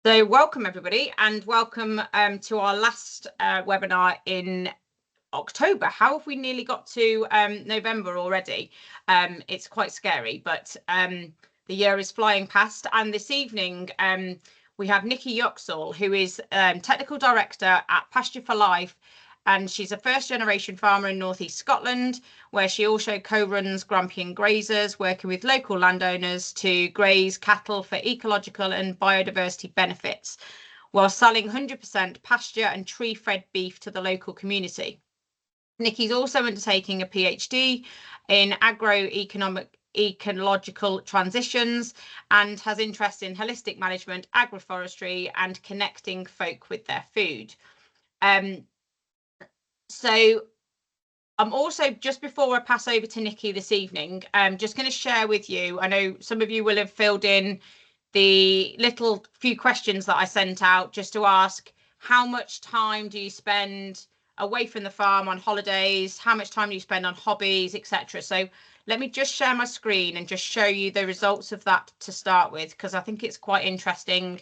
So welcome everybody, and welcome to our last webinar in October. How have we nearly got to November already? It's quite scary, but the year is flying past. And this evening we have Nikki Yoxall, who is Technical Director at Pasture for Life, and she's a first-generation farmer in North East Scotland, where she also co-runs Grampian Grazers, working with local landowners to graze cattle for ecological and biodiversity benefits, while selling 100% pasture and tree-fed beef to the local community. Nikki's also undertaking a PhD in ecological transitions and has interest in holistic management, agroforestry, and connecting folk with their food. So I'm also, just before I pass over to Nikki this evening, I'm just going to share with you, I know some of you will have filled in the little few questions that I sent out just to ask, how much time do you spend away from the farm on holidays? How much time do you spend on hobbies, etc.? So let me just share my screen and just show you the results of that to start with, because I think it's quite interesting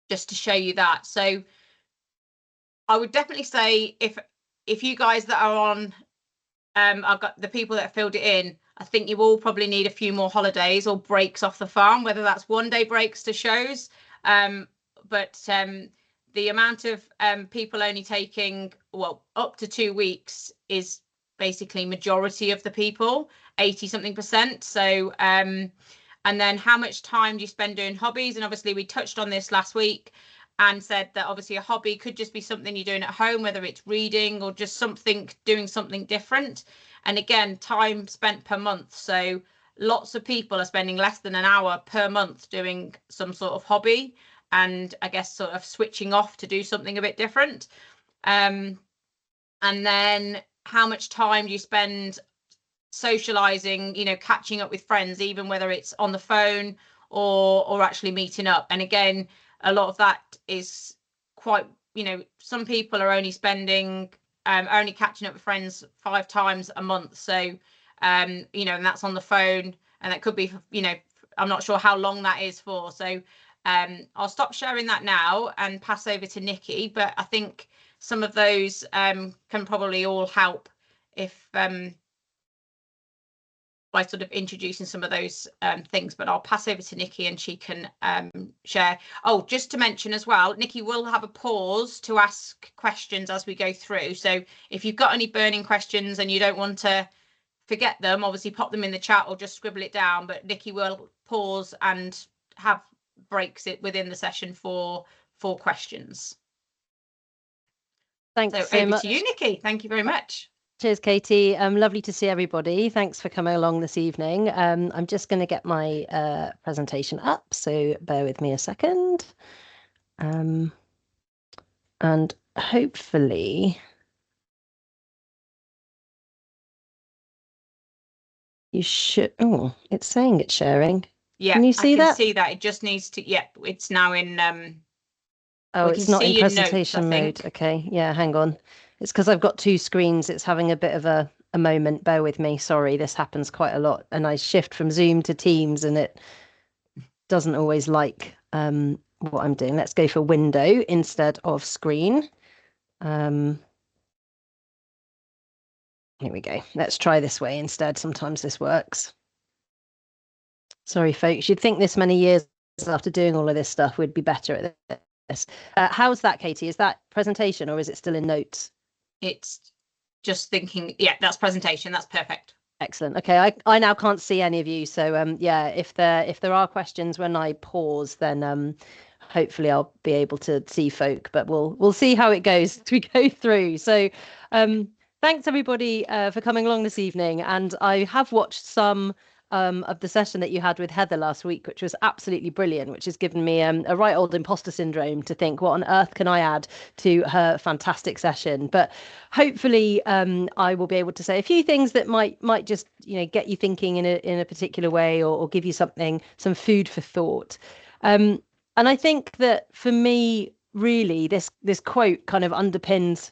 just to show you that. So I would definitely say if you guys that are on, I've got the people that filled it in, I think you all probably need a few more holidays or breaks off the farm, whether that's one-day breaks to shows. But the amount of people only taking, well, up to 2 weeks is basically majority of the people, 80-something%. So, and then how much time do you spend doing hobbies? And obviously we touched on this last week and said that obviously a hobby could just be something you're doing at home, whether it's reading or just doing something different. And again, time spent per month. So lots of people are spending less than an hour per month doing some sort of hobby, and I guess sort of switching off to do something a bit different. And then how much time do you spend socializing, catching up with friends, even whether it's on the phone or actually meeting up. And again, a lot of that is quite, some people are only spending, only catching up with friends 5 times a month. So, and that's on the phone, and that could be, I'm not sure how long that is for. So I'll stop sharing that now and pass over to Nikki, but I think some of those can probably all help if by sort of introducing some of those things. But I'll pass over to Nikki and she can share. Oh, just to mention as well, Nikki will have a pause to ask questions as we go through. So if you've got any burning questions and you don't want to forget them, obviously pop them in the chat or just scribble it down. But Nikki will pause and have breaks it within the session for questions. Thanks so so over much to you, Nikki. Thank you very much. Cheers, Katie. Lovely to see everybody. Thanks for coming along this evening. I'm just going to get my presentation up, so bear with me a second. And hopefully you should, oh, it's saying it's sharing. Yeah, can you see that? I can see that. It just needs to, yeah, it's now in oh, it's not in presentation mode. Okay, yeah, hang on. It's because I've got 2 screens. It's having a bit of a moment. Bear with me. Sorry, this happens quite a lot. And I shift from Zoom to Teams and it doesn't always like what I'm doing. Let's go for window instead of screen. Here we go. Let's try this way instead. Sometimes this works. Sorry, folks. You'd think this many years after doing all of this stuff, we'd be better at this. How's that, Katie? Is that presentation or is it still in notes? It's just thinking, yeah, that's presentation. That's perfect. Excellent. Okay, I now can't see any of you, so yeah, if there are questions when I pause, then hopefully I'll be able to see folk, but we'll see how it goes as we go through. So thanks everybody for coming along this evening, and I have watched some of the session that you had with Heather last week, which was absolutely brilliant, which has given me a right old imposter syndrome to think, what on earth can I add to her fantastic session? But hopefully I will be able to say a few things that might just get you thinking in a particular way, or give you some food for thought. And I think that for me, really, this quote kind of underpins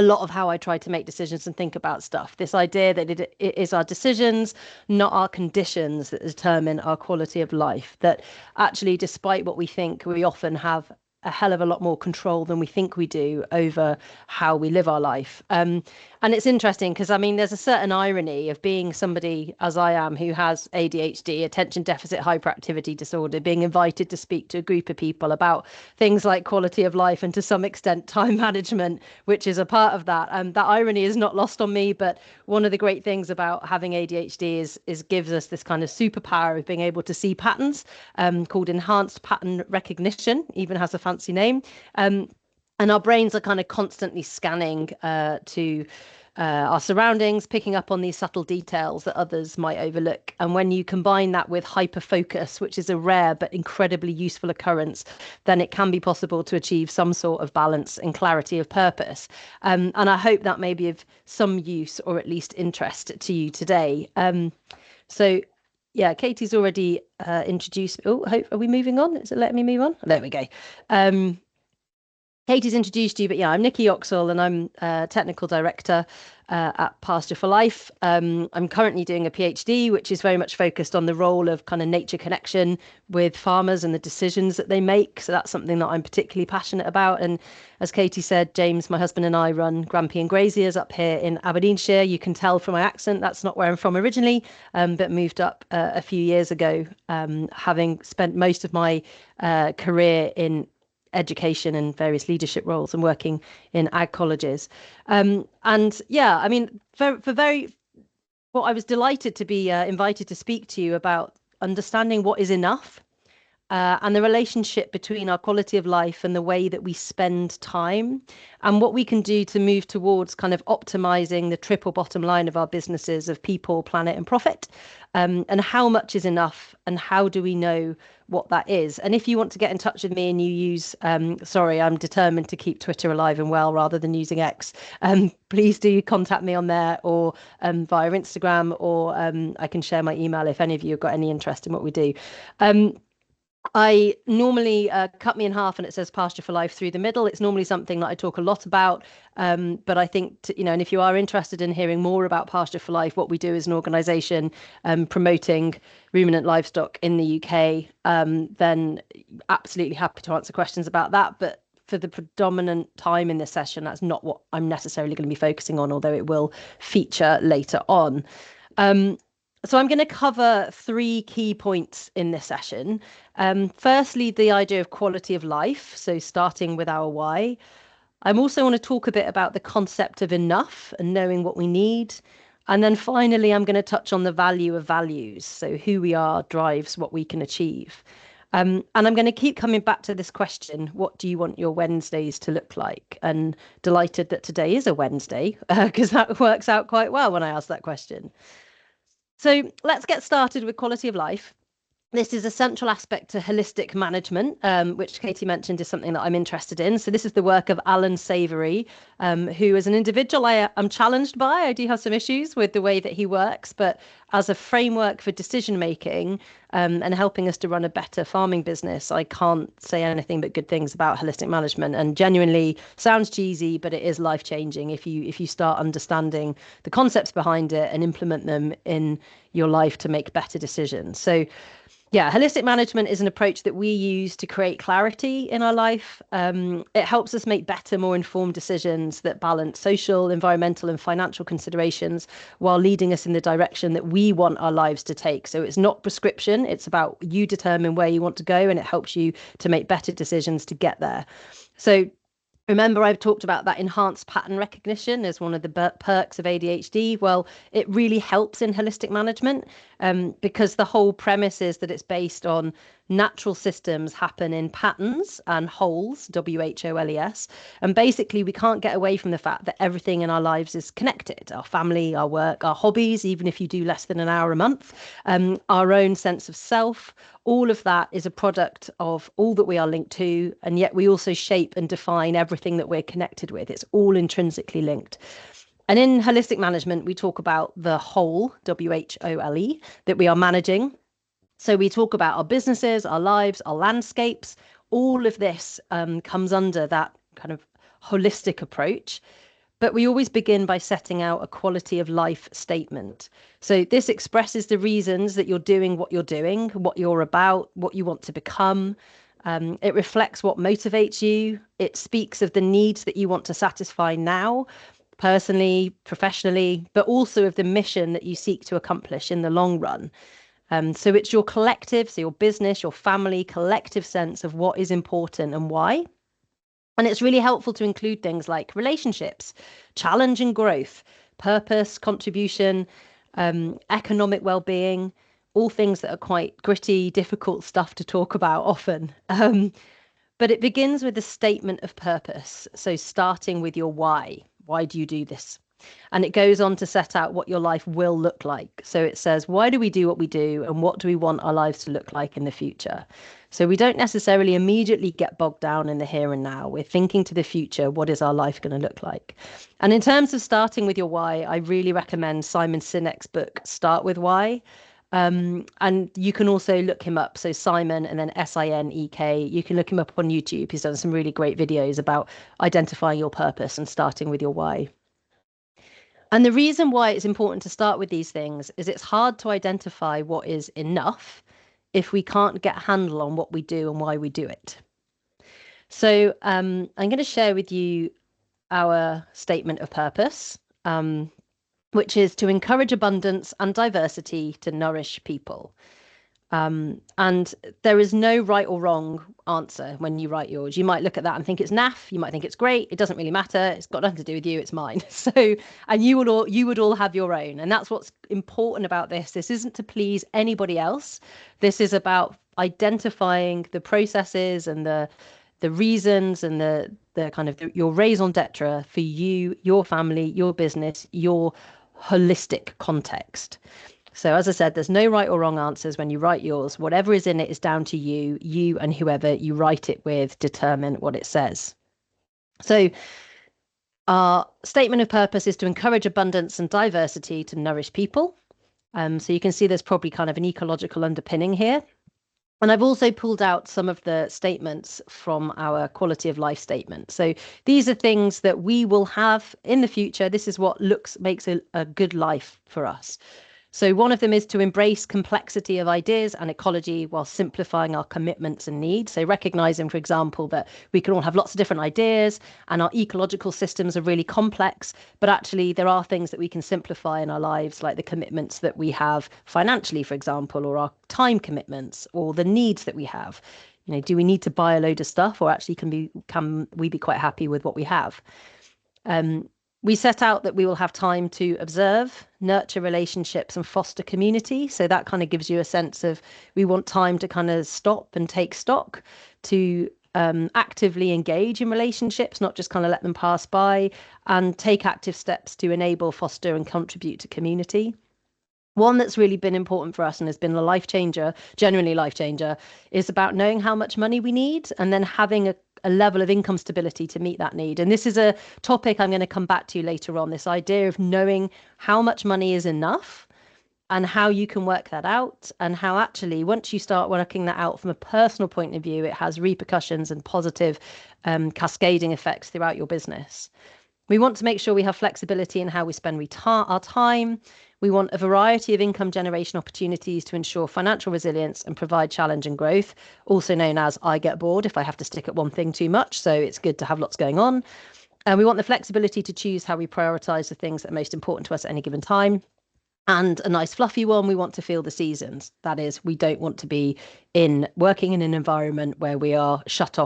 a lot of how I try to make decisions and think about stuff. This idea that it is our decisions, not our conditions, that determine our quality of life. That actually, despite what we think, we often have a hell of a lot more control than we think we do over how we live our life. And it's interesting because, I mean, there's a certain irony of being somebody, as I am, who has ADHD, attention deficit hyperactivity disorder, being invited to speak to a group of people about things like quality of life and to some extent time management, which is a part of that. That irony is not lost on me. But one of the great things about having ADHD is gives us this kind of superpower of being able to see patterns, called enhanced pattern recognition, even has a fancy name. And our brains are kind of constantly scanning to our surroundings, picking up on these subtle details that others might overlook. And when you combine that with hyperfocus, which is a rare but incredibly useful occurrence, then it can be possible to achieve some sort of balance and clarity of purpose. And I hope that may be of some use or at least interest to you today. So yeah, Katie's already introduced. Oh, are we moving on? Is it letting me move on? There we go. Katie's introduced you, but yeah, I'm Nikki Oxall and I'm technical director at Pasture for Life. I'm currently doing a PhD, which is very much focused on the role of kind of nature connection with farmers and the decisions that they make. So that's something that I'm particularly passionate about. And as Katie said, James, my husband, and I run Grampian Graziers up here in Aberdeenshire. You can tell from my accent, that's not where I'm from originally, but moved up a few years ago, having spent most of my career in education and various leadership roles and working in ag colleges. And yeah, I mean, what I was delighted to be invited to speak to you about understanding what is enough, and the relationship between our quality of life and the way that we spend time, and what we can do to move towards kind of optimizing the triple bottom line of our businesses of people, planet, and profit, and how much is enough, and how do we know what that is. And if you want to get in touch with me and you use, sorry, I'm determined to keep Twitter alive and well rather than using X, please do contact me on there, or via Instagram, or I can share my email if any of you have got any interest in what we do. I normally cut me in half and it says Pasture for Life through the middle. It's normally something that I talk a lot about. But I think, and if you are interested in hearing more about Pasture for Life, what we do as an organisation promoting ruminant livestock in the UK, then absolutely happy to answer questions about that. But for the predominant time in this session, that's not what I'm necessarily going to be focusing on, although it will feature later on. So I'm going to cover 3 key points in this session. Firstly, the idea of quality of life, so starting with our why. I also want to talk a bit about the concept of enough and knowing what we need. And then finally, I'm going to touch on the value of values, so who we are drives what we can achieve. And I'm going to keep coming back to this question, what do you want your Wednesdays to look like? And delighted that today is a Wednesday, because that works out quite well when I ask that question. So let's get started with quality of life. This is a central aspect to holistic management, which Katie mentioned is something that I'm interested in. So this is the work of Alan Savory, who as an individual I am challenged by. I do have some issues with the way that he works, but as a framework for decision making and helping us to run a better farming business, I can't say anything but good things about holistic management. And genuinely sounds cheesy, but it is life changing if you start understanding the concepts behind it and implement them in your life to make better decisions. So yeah, holistic management is an approach that we use to create clarity in our life. It helps us make better, more informed decisions that balance social, environmental, and financial considerations while leading us in the direction that we want our lives to take. So it's not prescription. It's about you determine where you want to go, and it helps you to make better decisions to get there. So remember, I've talked about that enhanced pattern recognition as one of the perks of ADHD. Well, it really helps in holistic management because the whole premise is that it's based on natural systems happen in patterns and wholes, WHOLES. And basically, we can't get away from the fact that everything in our lives is connected. Our family, our work, our hobbies, even if you do less than an hour a month, our own sense of self, all of that is a product of all that we are linked to. And yet we also shape and define everything that we're connected with. It's all intrinsically linked. And in holistic management, we talk about the whole, WHOLE, that we are managing. So we talk about our businesses, our lives, our landscapes. All of this comes under that kind of holistic approach. but we always begin by setting out a quality of life statement. So this expresses the reasons that you're doing, what you're about, what you want to become. It reflects what motivates you. It speaks of the needs that you want to satisfy now, personally, professionally, but also of the mission that you seek to accomplish in the long run. So it's your collective, so your business, your family, collective sense of what is important and why. And it's really helpful to include things like relationships, challenge and growth, purpose, contribution, economic well-being, all things that are quite gritty, difficult stuff to talk about often. But it begins with a statement of purpose. So starting with your why. Why do you do this? And it goes on to set out what your life will look like. So it says, why do we do what we do? And what do we want our lives to look like in the future? So we don't necessarily immediately get bogged down in the here and now. We're thinking to the future, what is our life going to look like? And in terms of starting with your why, I really recommend Simon Sinek's book, Start With Why. And you can also look him up. So Simon and then Sinek. You can look him up on YouTube. He's done some really great videos about identifying your purpose and starting with your why. And the reason why it's important to start with these things is it's hard to identify what is enough if we can't get a handle on what we do and why we do it. So I'm going to share with you our statement of purpose, which is to encourage abundance and diversity to nourish people. And there is no right or wrong answer when you write yours. You might look at that and think it's naff. You might think it's great. It doesn't really matter. It's got nothing to do with you. It's mine. So, and you would all have your own. And that's what's important about this. This isn't to please anybody else. This is about identifying the processes and the reasons and the kind of your raison d'etre for you, your family, your business, your holistic context. So as I said, there's no right or wrong answers when you write yours. Whatever is in it is down to you. You and whoever you write it with determine what it says. So our statement of purpose is to encourage abundance and diversity to nourish people. So you can see there's probably kind of an ecological underpinning here. And I've also pulled out some of the statements from our quality of life statement. So these are things that we will have in the future. This is what makes a good life for us. So one of them is to embrace complexity of ideas and ecology while simplifying our commitments and needs. So recognizing, for example, that we can all have lots of different ideas and our ecological systems are really complex, but actually there are things that we can simplify in our lives, like the commitments that we have financially, for example, or our time commitments or the needs that we have. You know, do we need to buy a load of stuff, or actually can we be quite happy with what we have? We set out that we will have time to observe, nurture relationships and foster community. So that kind of gives you a sense of we want time to kind of stop and take stock, to actively engage in relationships, not just kind of let them pass by, and take active steps to enable, foster and contribute to community. One that's really been important for us and has been a life changer, genuinely life changer, is about knowing how much money we need and then having a level of income stability to meet that need. And this is a topic I'm going to come back to later on, this idea of knowing how much money is enough and how you can work that out, and how actually once you start working that out from a personal point of view, it has repercussions and positive cascading effects throughout your business. We want to make sure we have flexibility in how we spend our time. We want a variety of income generation opportunities to ensure financial resilience and provide challenge and growth, also known as I get bored if I have to stick at one thing too much. So it's good to have lots going on. And we want the flexibility to choose how we prioritize the things that are most important to us at any given time. And a nice fluffy one, we want to feel the seasons. That is, we don't want to be working in an environment where we are closed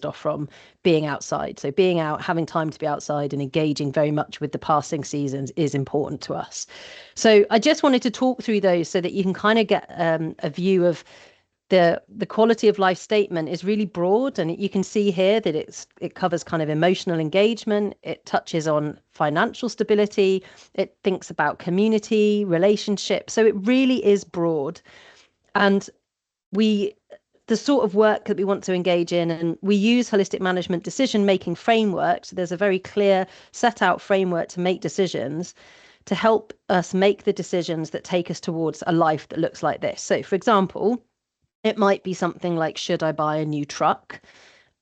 off from being outside. So being out, having time to be outside and engaging very much with the passing seasons is important to us. So I just wanted to talk through those so that you can kind of get a view of the quality of life statement is really broad, and you can see here that it covers kind of emotional engagement. It touches on financial stability. It thinks about community, relationships. So it really is broad. And the sort of work that we want to engage in, and we use holistic management decision-making framework. So there's a very clear set out framework to make decisions to help us make the decisions that take us towards a life that looks like this. So for example, it might be something like, should I buy a new truck?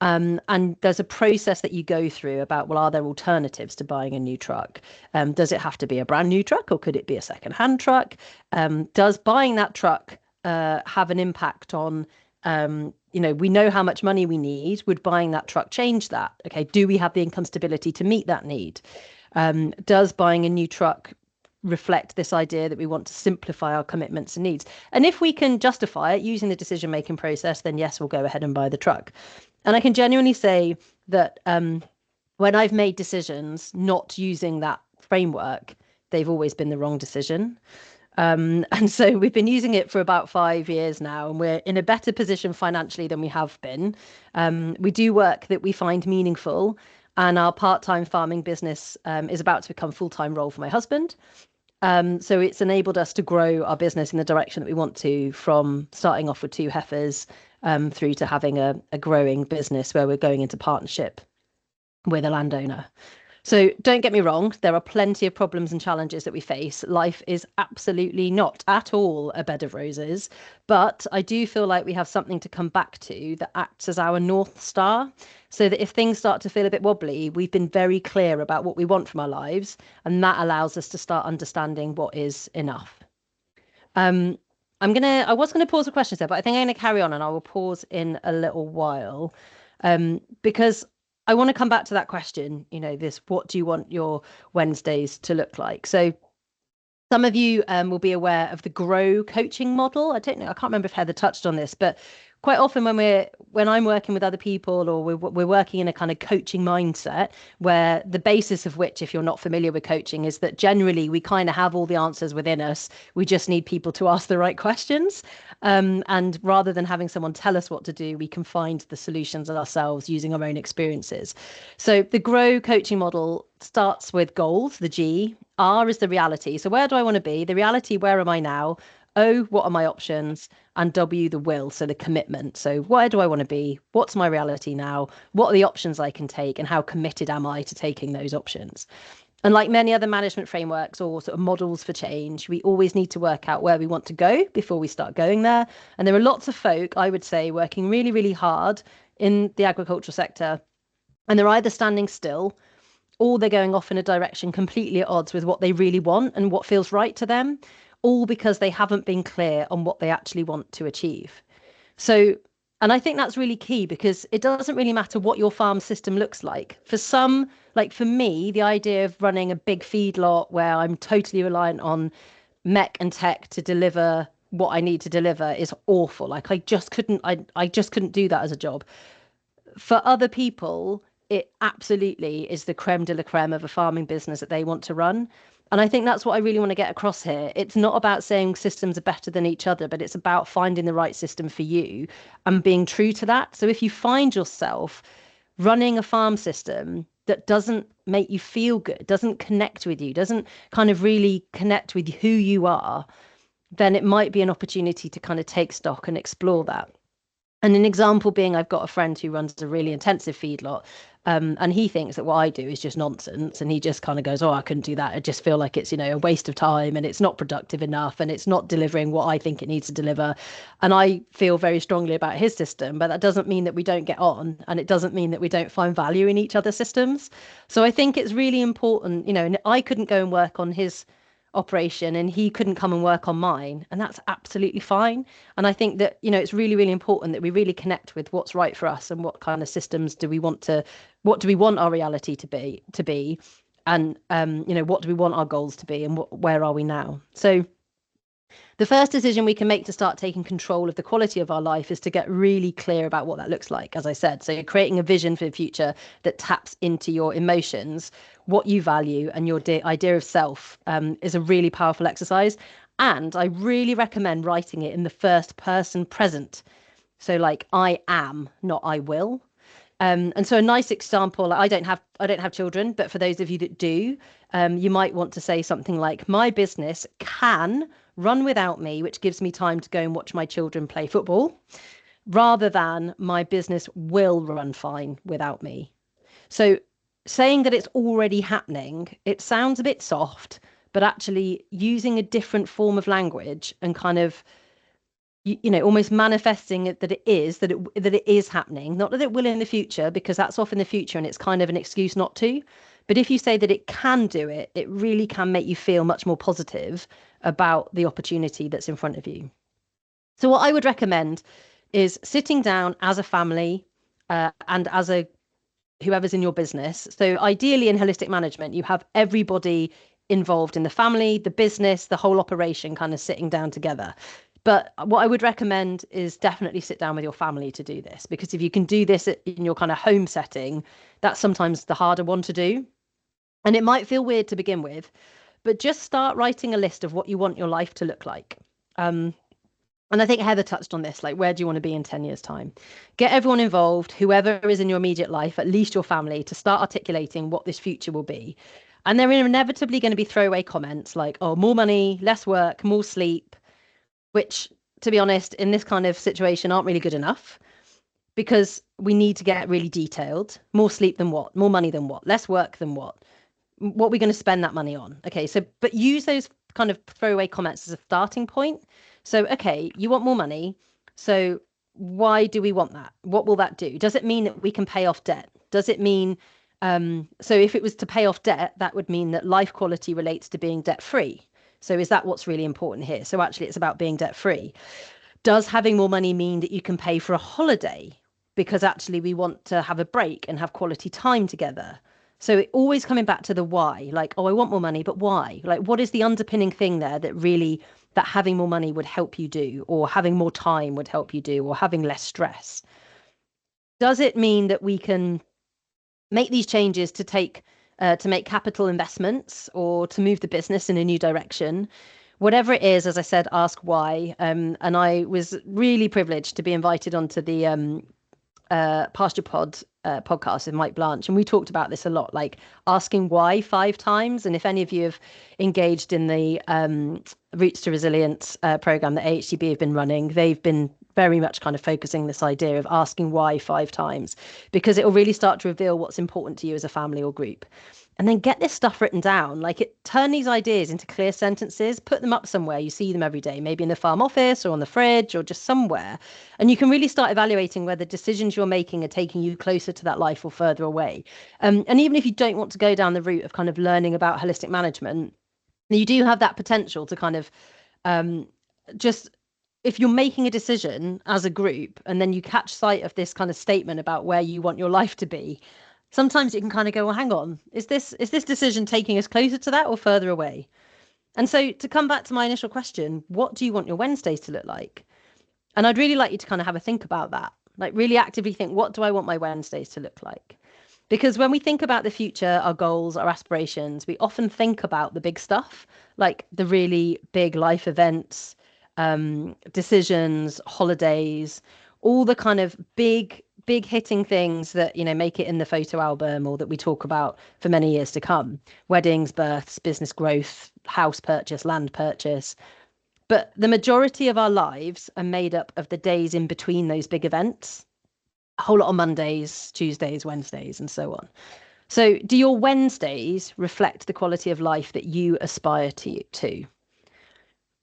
And there's a process that you go through about, well, are there alternatives to buying a new truck? Does it have to be a brand new truck, or could it be a second-hand truck? Does buying that truck have an impact on, we know how much money we need. Would buying that truck change that? Okay, do we have the income stability to meet that need? Does buying a new truck reflect this idea that we want to simplify our commitments and needs? And if we can justify it using the decision-making process, then yes, we'll go ahead and buy the truck. And I can genuinely say that when I've made decisions not using that framework, they've always been the wrong decision. And so we've been using it for about 5 years now, and we're in a better position financially than we have been. We do work that we find meaningful, and our part-time farming business is about to become a full-time role for my husband. So it's enabled us to grow our business in the direction that we want to, from starting off with 2 heifers through to having a growing business where we're going into partnership with a landowner. So don't get me wrong, there are plenty of problems and challenges that we face. Life is absolutely not at all a bed of roses, but I do feel like we have something to come back to that acts as our North Star, so that if things start to feel a bit wobbly, we've been very clear about what we want from our lives, and that allows us to start understanding what is enough. I was gonna pause for questions there, but I think I'm gonna carry on, and I will pause in a little while, because I want to come back to that question, what do you want your Wednesdays to look like? So some of you will be aware of the Grow coaching model. I don't know, I can't remember if Heather touched on this, but quite often when I'm working with other people, or we're working in a kind of coaching mindset, where the basis of which, if you're not familiar with coaching, is that generally we kind of have all the answers within us. We just need people to ask the right questions. And rather than having someone tell us what to do, we can find the solutions ourselves using our own experiences. So the Grow coaching model starts with goals, the G. R is the reality. So where do I want to be? The reality, where am I now? O, what are my options? And W, the will, so the commitment. So where do I want to be? What's my reality now? What are the options I can take? And how committed am I to taking those options? And like many other management frameworks or sort of models for change, we always need to work out where we want to go before we start going there. And there are lots of folk, I would say, working really, really hard in the agricultural sector, and they're either standing still, or they're going off in a direction completely at odds with what they really want and what feels right to them, all because they haven't been clear on what they actually want to achieve. So, and I think that's really key, because it doesn't really matter what your farm system looks like. For some, like for me, the idea of running a big feedlot where I'm totally reliant on mech and tech to deliver what I need to deliver is awful. Like I just couldn't do that as a job. For other people, it absolutely is the creme de la creme of a farming business that they want to run. And I think that's what I really want to get across here. It's not about saying systems are better than each other, but it's about finding the right system for you and being true to that. So if you find yourself running a farm system that doesn't make you feel good, doesn't connect with you, doesn't kind of really connect with who you are, then it might be an opportunity to kind of take stock and explore that. And an example being, I've got a friend who runs a really intensive feedlot, and he thinks that what I do is just nonsense. And he just kind of goes, oh, I couldn't do that. I just feel like it's, a waste of time, and it's not productive enough, and it's not delivering what I think it needs to deliver. And I feel very strongly about his system, but that doesn't mean that we don't get on. And it doesn't mean that we don't find value in each other's systems. So I think it's really important, and I couldn't go and work on his operation and he couldn't come and work on mine, and that's absolutely fine. And I think that it's really, really important that we really connect with what's right for us, and what kind of systems what do we want our reality to be, and what do we want our goals to be, and where are we now. So the first decision we can make to start taking control of the quality of our life is to get really clear about what that looks like, as I said. So you're creating a vision for the future that taps into your emotions, what you value, and your idea of self is a really powerful exercise. And I really recommend writing it in the first person present. So like I am, not I will. And so a nice example, I don't have children, but for those of you that do, you might want to say something like, my business can run without me, which gives me time to go and watch my children play football, rather than my business will run fine without me. So saying that it's already happening, it sounds a bit soft, but actually using a different form of language and kind of almost manifesting it, that it is happening, not that it will in the future, because that's off in the future and it's kind of an excuse not to. But if you say that it can do it, it really can make you feel much more positive about the opportunity that's in front of you. So what I would recommend is sitting down as a family, and as a whoever's in your business. So ideally in holistic management, you have everybody involved in the family, the business, the whole operation kind of sitting down together. But what I would recommend is definitely sit down with your family to do this, because if you can do this in your kind of home setting, that's sometimes the harder one to do. And it might feel weird to begin with, but just start writing a list of what you want your life to look like. And I think Heather touched on this, like, where do you want to be in 10 years' time? Get everyone involved, whoever is in your immediate life, at least your family, to start articulating what this future will be. And there are inevitably going to be throwaway comments like, oh, more money, less work, more sleep, which, to be honest, in this kind of situation aren't really good enough, because we need to get really detailed. More sleep than what? More money than what? Less work than what? What are we going to spend that money on? Okay, so, but use those kind of throwaway comments as a starting point. So, okay, you want more money. So, why do we want that? What will that do? Does it mean that we can pay off debt? Does it mean, so if it was to pay off debt, that would mean that life quality relates to being debt free. So, is that what's really important here? So, actually, it's about being debt free. Does having more money mean that you can pay for a holiday? Because actually, we want to have a break and have quality time together. So always coming back to the why, like, oh, I want more money, but why? Like, what is the underpinning thing there that having more money would help you do, or having more time would help you do, or having less stress? Does it mean that we can make these changes to make capital investments or to move the business in a new direction? Whatever it is, as I said, ask why. And I was really privileged to be invited onto the Pasture Pod podcast with Mike Blanche, and we talked about this a lot, like asking why 5 times. And if any of you have engaged in the Roots to Resilience program that AHTB have been running, they've been very much kind of focusing this idea of asking why 5 times, because it will really start to reveal what's important to you as a family or group. And then get this stuff written down, turn these ideas into clear sentences, put them up somewhere you see them every day, maybe in the farm office or on the fridge or just somewhere. And you can really start evaluating whether decisions you're making are taking you closer to that life or further away. And even if you don't want to go down the route of kind of learning about holistic management, you do have that potential to kind of just, if you're making a decision as a group and then you catch sight of this kind of statement about where you want your life to be, sometimes you can kind of go, well, hang on, is this decision taking us closer to that or further away? And so to come back to my initial question, what do you want your Wednesdays to look like? And I'd really like you to kind of have a think about that, like really actively think, what do I want my Wednesdays to look like? Because when we think about the future, our goals, our aspirations, we often think about the big stuff, like the really big life events, decisions, holidays, all the kind of big hitting things that, make it in the photo album or that we talk about for many years to come: weddings, births, business growth, house purchase, land purchase. But the majority of our lives are made up of the days in between those big events. A whole lot on Mondays, Tuesdays, Wednesdays, and so on. So, do your Wednesdays reflect the quality of life that you aspire to?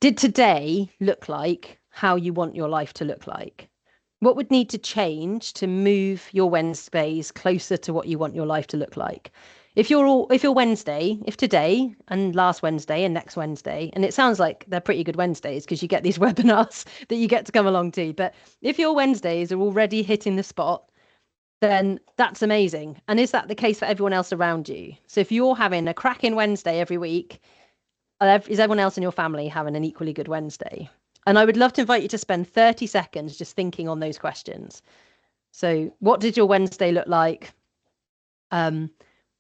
Did today look like how you want your life to look like? What would need to change to move your Wednesdays closer to what you want your life to look like? If your Wednesday, if today and last Wednesday and next Wednesday, and it sounds like they're pretty good Wednesdays because you get these webinars that you get to come along to, but if your Wednesdays are already hitting the spot, then that's amazing. And is that the case for everyone else around you? So if you're having a cracking Wednesday every week, is everyone else in your family having an equally good Wednesday? And I would love to invite you to spend 30 seconds just thinking on those questions. So what did your Wednesday look like?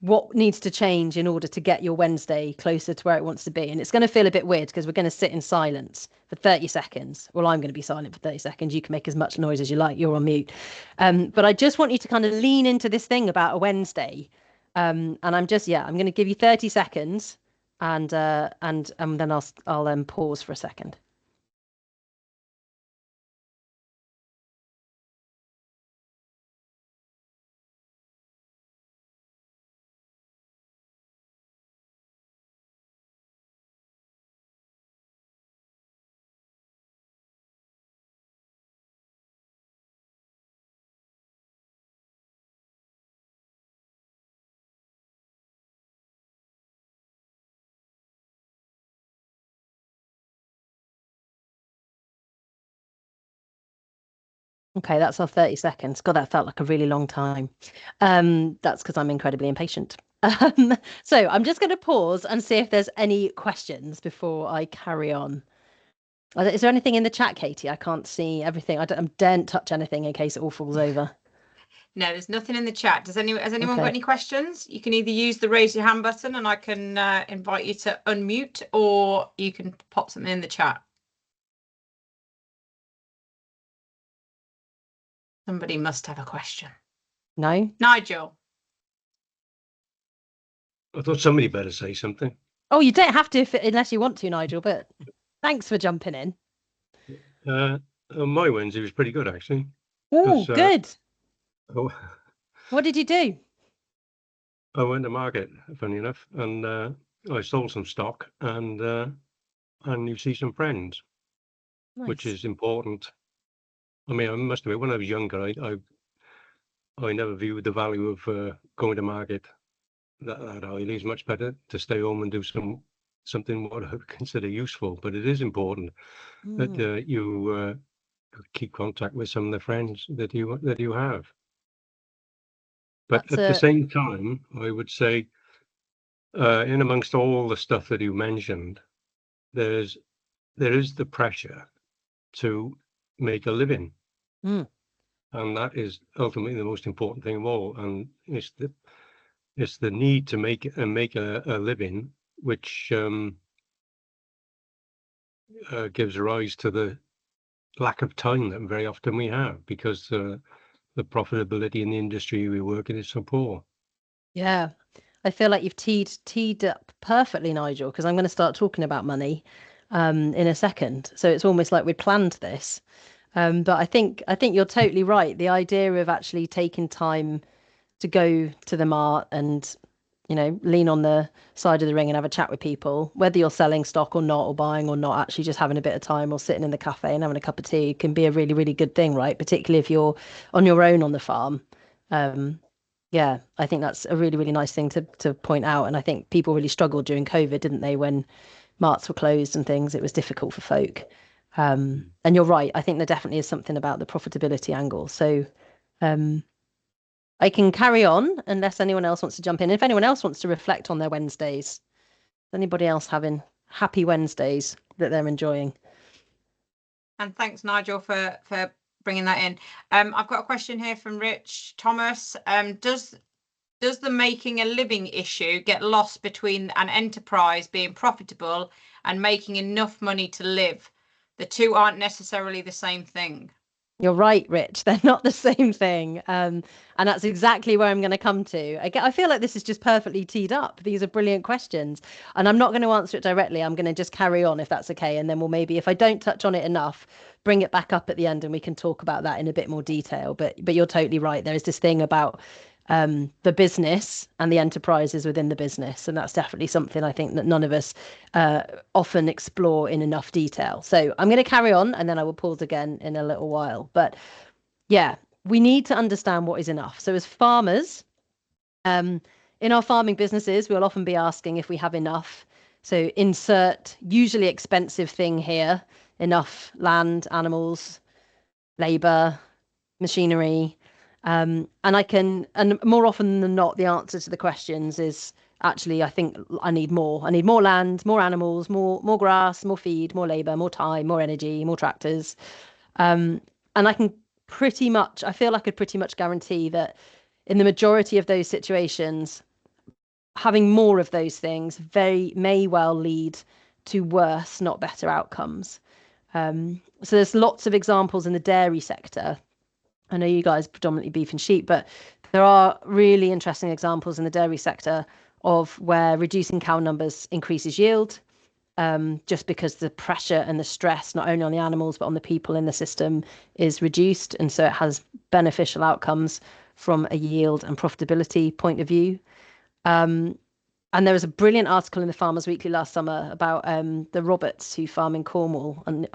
What needs to change in order to get your Wednesday closer to where it wants to be? And it's going to feel a bit weird because we're going to sit in silence for 30 seconds. Well, I'm going to be silent for 30 seconds. You can make as much noise as you like. You're on mute. But I just want you to kind of lean into this thing about a Wednesday. And I'm going to give you 30 seconds, and then I'll pause for a second. Okay, that's our 30 seconds. God, that felt like a really long time. That's because I'm incredibly impatient. So I'm just going to pause and see if there's any questions before I carry on. Is there anything in the chat, Katie? I can't see everything. I daren't touch anything in case it all falls over. No, there's nothing in the chat. Has anyone got Okay. any questions? You can either use the raise your hand button and I can invite you to unmute, or you can pop something in the chat. Somebody must have a question. No? Nigel. I thought somebody better say something. Oh, you don't have to unless you want to, Nigel, but thanks for jumping in. My Wednesday was pretty good, actually. Oh, good. Oh, What did you do? I went to market, funny enough, and I sold some stock, and you see some friends, which Nice. is important. I mean, I must admit, when I was younger, I never viewed the value of going to market that highly. It's much better to stay home and do something what I would consider useful. But it is important that you keep contact with some of the friends that you have. But at the same time, I would say, in amongst all the stuff that you mentioned, there is the pressure to make a living, and that is ultimately the most important thing of all. And it's the need to make a living, which gives rise to the lack of time that very often we have, because the profitability in the industry we work in is so poor. Yeah, I feel like you've teed up perfectly, Nigel, because I'm going to start talking about money in a second. So it's almost like we'd planned this. But I think you're totally right. The idea of actually taking time to go to the mart and, lean on the side of the ring and have a chat with people, whether you're selling stock or not, or buying or not, actually just having a bit of time or sitting in the cafe and having a cup of tea can be a really, really good thing, right? Particularly if you're on your own on the farm. Yeah, I think that's a really, really nice thing to point out. And I think people really struggled during COVID, didn't they? When marts were closed and things, it was difficult for folk. And you're right. I think there definitely is something about the profitability angle. So I can carry on unless anyone else wants to jump in. If anyone else wants to reflect on their Wednesdays, anybody else having happy Wednesdays that they're enjoying? And thanks, Nigel, for bringing that in. I've got a question here from Rich Thomas. Does the making a living issue get lost between an enterprise being profitable and making enough money to live? The two aren't necessarily the same thing. You're right, Rich. They're not the same thing. And that's exactly where I'm going to come to. I feel like this is just perfectly teed up. These are brilliant questions. And I'm not going to answer it directly. I'm going to just carry on if that's okay. And then we'll maybe, if I don't touch on it enough, bring it back up at the end and we can talk about that in a bit more detail. But you're totally right. There is this thing about the business and the enterprises within the business. And that's definitely something I think that none of us often explore in enough detail. So I'm going to carry on and then I will pause again in a little while. But yeah, we need to understand what is enough. So as farmers, in our farming businesses, we'll often be asking if we have enough. So insert usually expensive thing here, enough land, animals, labor, machinery. And more often than not, the answer to the questions is actually, I think I need more. I need more land, more animals, more grass, more feed, more labor, more time, more energy, more tractors. And I feel like I could pretty much guarantee that in the majority of those situations, having more of those things may well lead to worse, not better outcomes. So there's lots of examples in the dairy sector. I know you guys predominantly beef and sheep, but there are really interesting examples in the dairy sector of where reducing cow numbers increases yield, just because the pressure and the stress, not only on the animals, but on the people in the system is reduced. And so it has beneficial outcomes from a yield and profitability point of view. And there was a brilliant article in the Farmers Weekly last summer about the Roberts who farm in Cornwall, and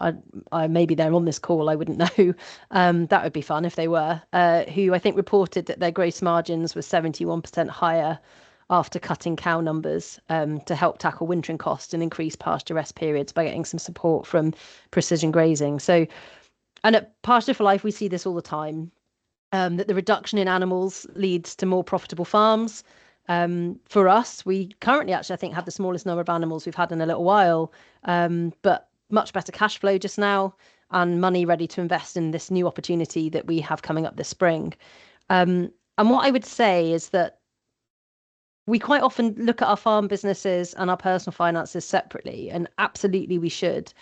I maybe they're on this call. I wouldn't know. That would be fun if they were. Who I think reported that their gross margins were 71% higher after cutting cow numbers to help tackle wintering costs and increase pasture rest periods by getting some support from precision grazing. So And at Pasture for Life, we see this all the time, that the reduction in animals leads to more profitable farms. For us, we currently actually, I think, have the smallest number of animals we've had in a little while, but much better cash flow just now and money ready to invest in this new opportunity that we have coming up this spring. And what I would say is that we quite often look at our farm businesses and our personal finances separately, and absolutely we should.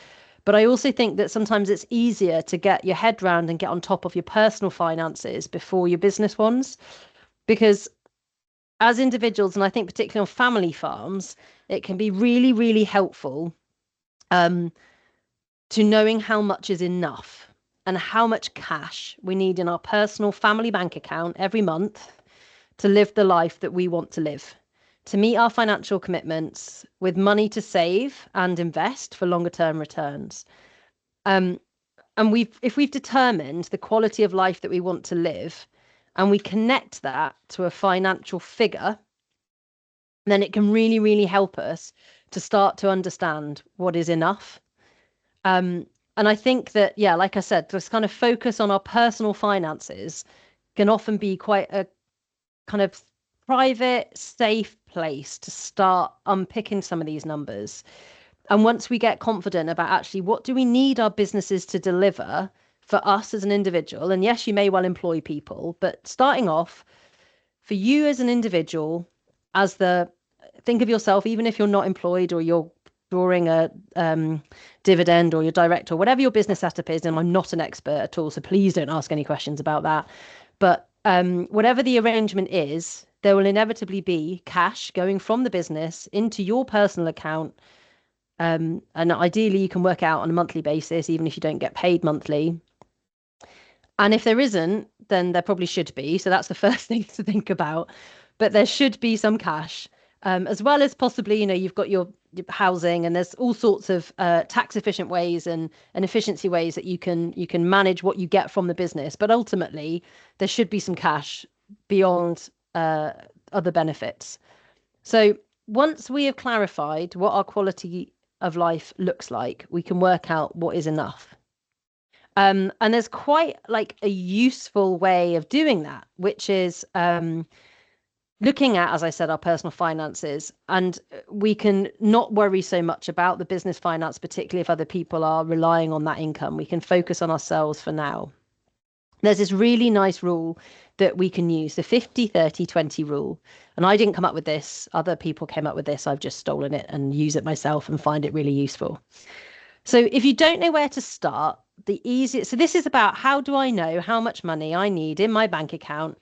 But I also think that sometimes it's easier to get your head round and get on top of your personal finances before your business ones. Because as individuals, and I think particularly on family farms, it can be really, really helpful to knowing how much is enough and how much cash we need in our personal family bank account every month to live the life that we want to live, to meet our financial commitments with money to save and invest for longer term returns. And if we've determined the quality of life that we want to live and we connect that to a financial figure, then it can really, really help us to start to understand what is enough. And I think that, yeah, like I said, this kind of focus on our personal finances can often be quite a kind of private, safe place to start unpicking some of these numbers. And once we get confident about actually what do we need our businesses to deliver for us as an individual, and yes, you may well employ people, but starting off for you as an individual, think of yourself, even if you're not employed or you're drawing a dividend or your director or whatever your business setup is, and I'm not an expert at all, so please don't ask any questions about that. But whatever the arrangement is, there will inevitably be cash going from the business into your personal account. And ideally, you can work out on a monthly basis, even if you don't get paid monthly. And if there isn't, then there probably should be. So that's the first thing to think about. But there should be some cash, as well as possibly, you've got your housing, and there's all sorts of tax efficient ways and efficiency ways that you can manage what you get from the business. But ultimately, there should be some cash beyond other benefits. So once we have clarified what our quality of life looks like, we can work out what is enough. And there's quite like a useful way of doing that, which is looking at, as I said, our personal finances, and we can not worry so much about the business finance, particularly if other people are relying on that income. We can focus on ourselves for now. There's this really nice rule that we can use, the 50-30-20 rule. And I didn't come up with this. Other people came up with this. I've just stolen it and use it myself and find it really useful. So if you don't know where to start, so this is about how do I know how much money I need in my bank account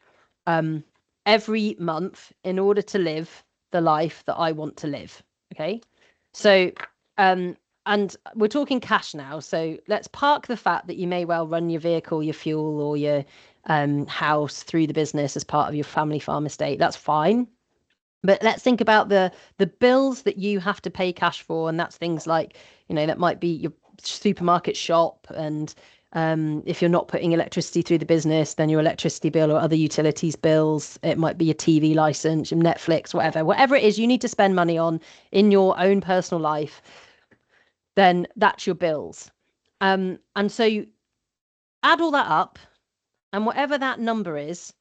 every month in order to live the life that I want to live. Okay. So, and we're talking cash now. So let's park the fact that you may well run your vehicle, your fuel, or your house through the business as part of your family farm estate. That's fine. But let's think about the bills that you have to pay cash for. And that's things like, that might be your supermarket shop, and if you're not putting electricity through the business, then your electricity bill or other utilities bills. It might be your TV license, your Netflix, whatever it is you need to spend money on in your own personal life, then that's your bills. And so you add all that up, and whatever that number is,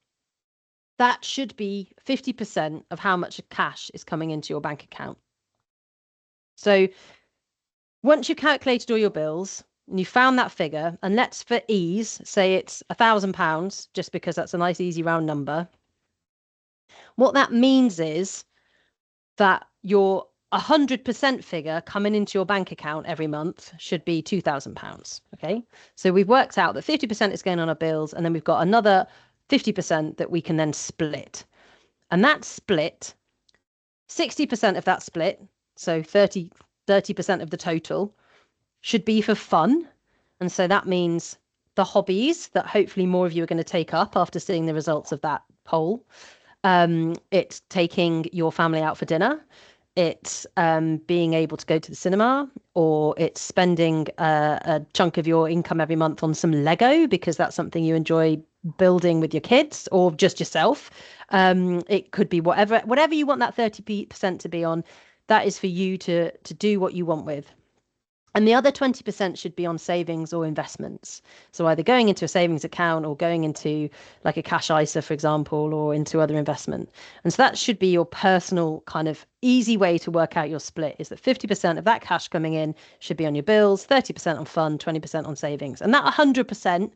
that should be 50% of how much cash is coming into your bank account. So once you've calculated all your bills and you found that figure, and let's for ease say it's £1,000, just because that's a nice easy round number. What that means is that your 100% figure coming into your bank account every month should be £2,000. Okay, so we've worked out that 50% is going on our bills, and then we've got another 50% that we can then split. And that split, 60% of that split, so 30% of the total, should be for fun. And so that means the hobbies that hopefully more of you are going to take up after seeing the results of that poll. It's taking your family out for dinner. It's being able to go to the cinema, or it's spending a chunk of your income every month on some Lego because that's something you enjoy building with your kids or just yourself. It could be whatever you want that 30% to be on. That is for you to do what you want with. And the other 20% should be on savings or investments. So either going into a savings account or going into like a cash ISA, for example, or into other investment. And so that should be your personal kind of easy way to work out your split, is that 50% of that cash coming in should be on your bills, 30% on fund, 20% on savings. And that 100%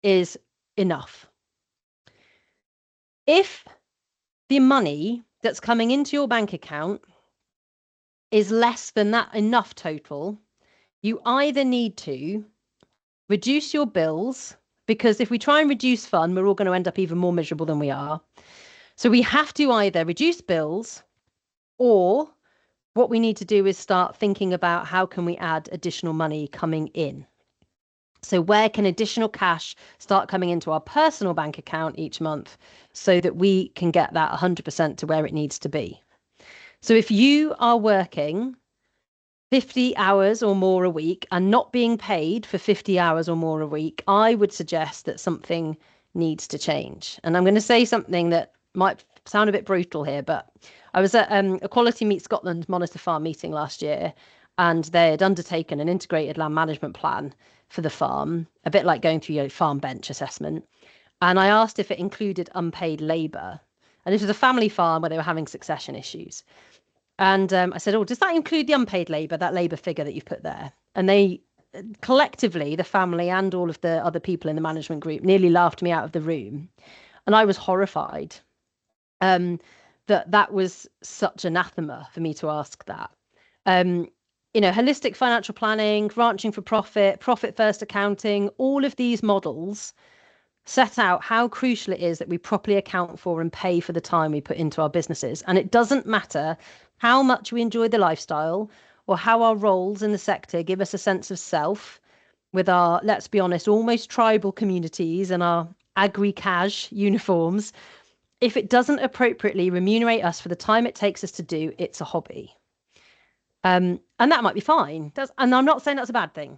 is enough. If the money that's coming into your bank account is less than that enough total, you either need to reduce your bills, because if we try and reduce fun, we're all going to end up even more miserable than we are. So we have to either reduce bills, or what we need to do is start thinking about how can we add additional money coming in. So where can additional cash start coming into our personal bank account each month so that we can get that 100% to where it needs to be? So if you are working 50 hours or more a week and not being paid for 50 hours or more a week, I would suggest that something needs to change. And I'm going to say something that might sound a bit brutal here, but I was at Equality Meet Scotland Monitor Farm meeting last year, and they had undertaken an integrated land management plan for the farm, a bit like going through your farm bench assessment. And I asked if it included unpaid labour. And this was a family farm where they were having succession issues. And I said, oh, does that include the unpaid labour, that labour figure that you've put there? And they collectively, the family and all of the other people in the management group, nearly laughed me out of the room. And I was horrified that was such anathema for me to ask that. Holistic financial planning, ranching for profit, profit first accounting, all of these models set out how crucial it is that we properly account for and pay for the time we put into our businesses. And it doesn't matter how much we enjoy the lifestyle or how our roles in the sector give us a sense of self with our, let's be honest, almost tribal communities and our agri-cash uniforms. If it doesn't appropriately remunerate us for the time it takes us to do, it's a hobby. And that might be fine. And I'm not saying that's a bad thing.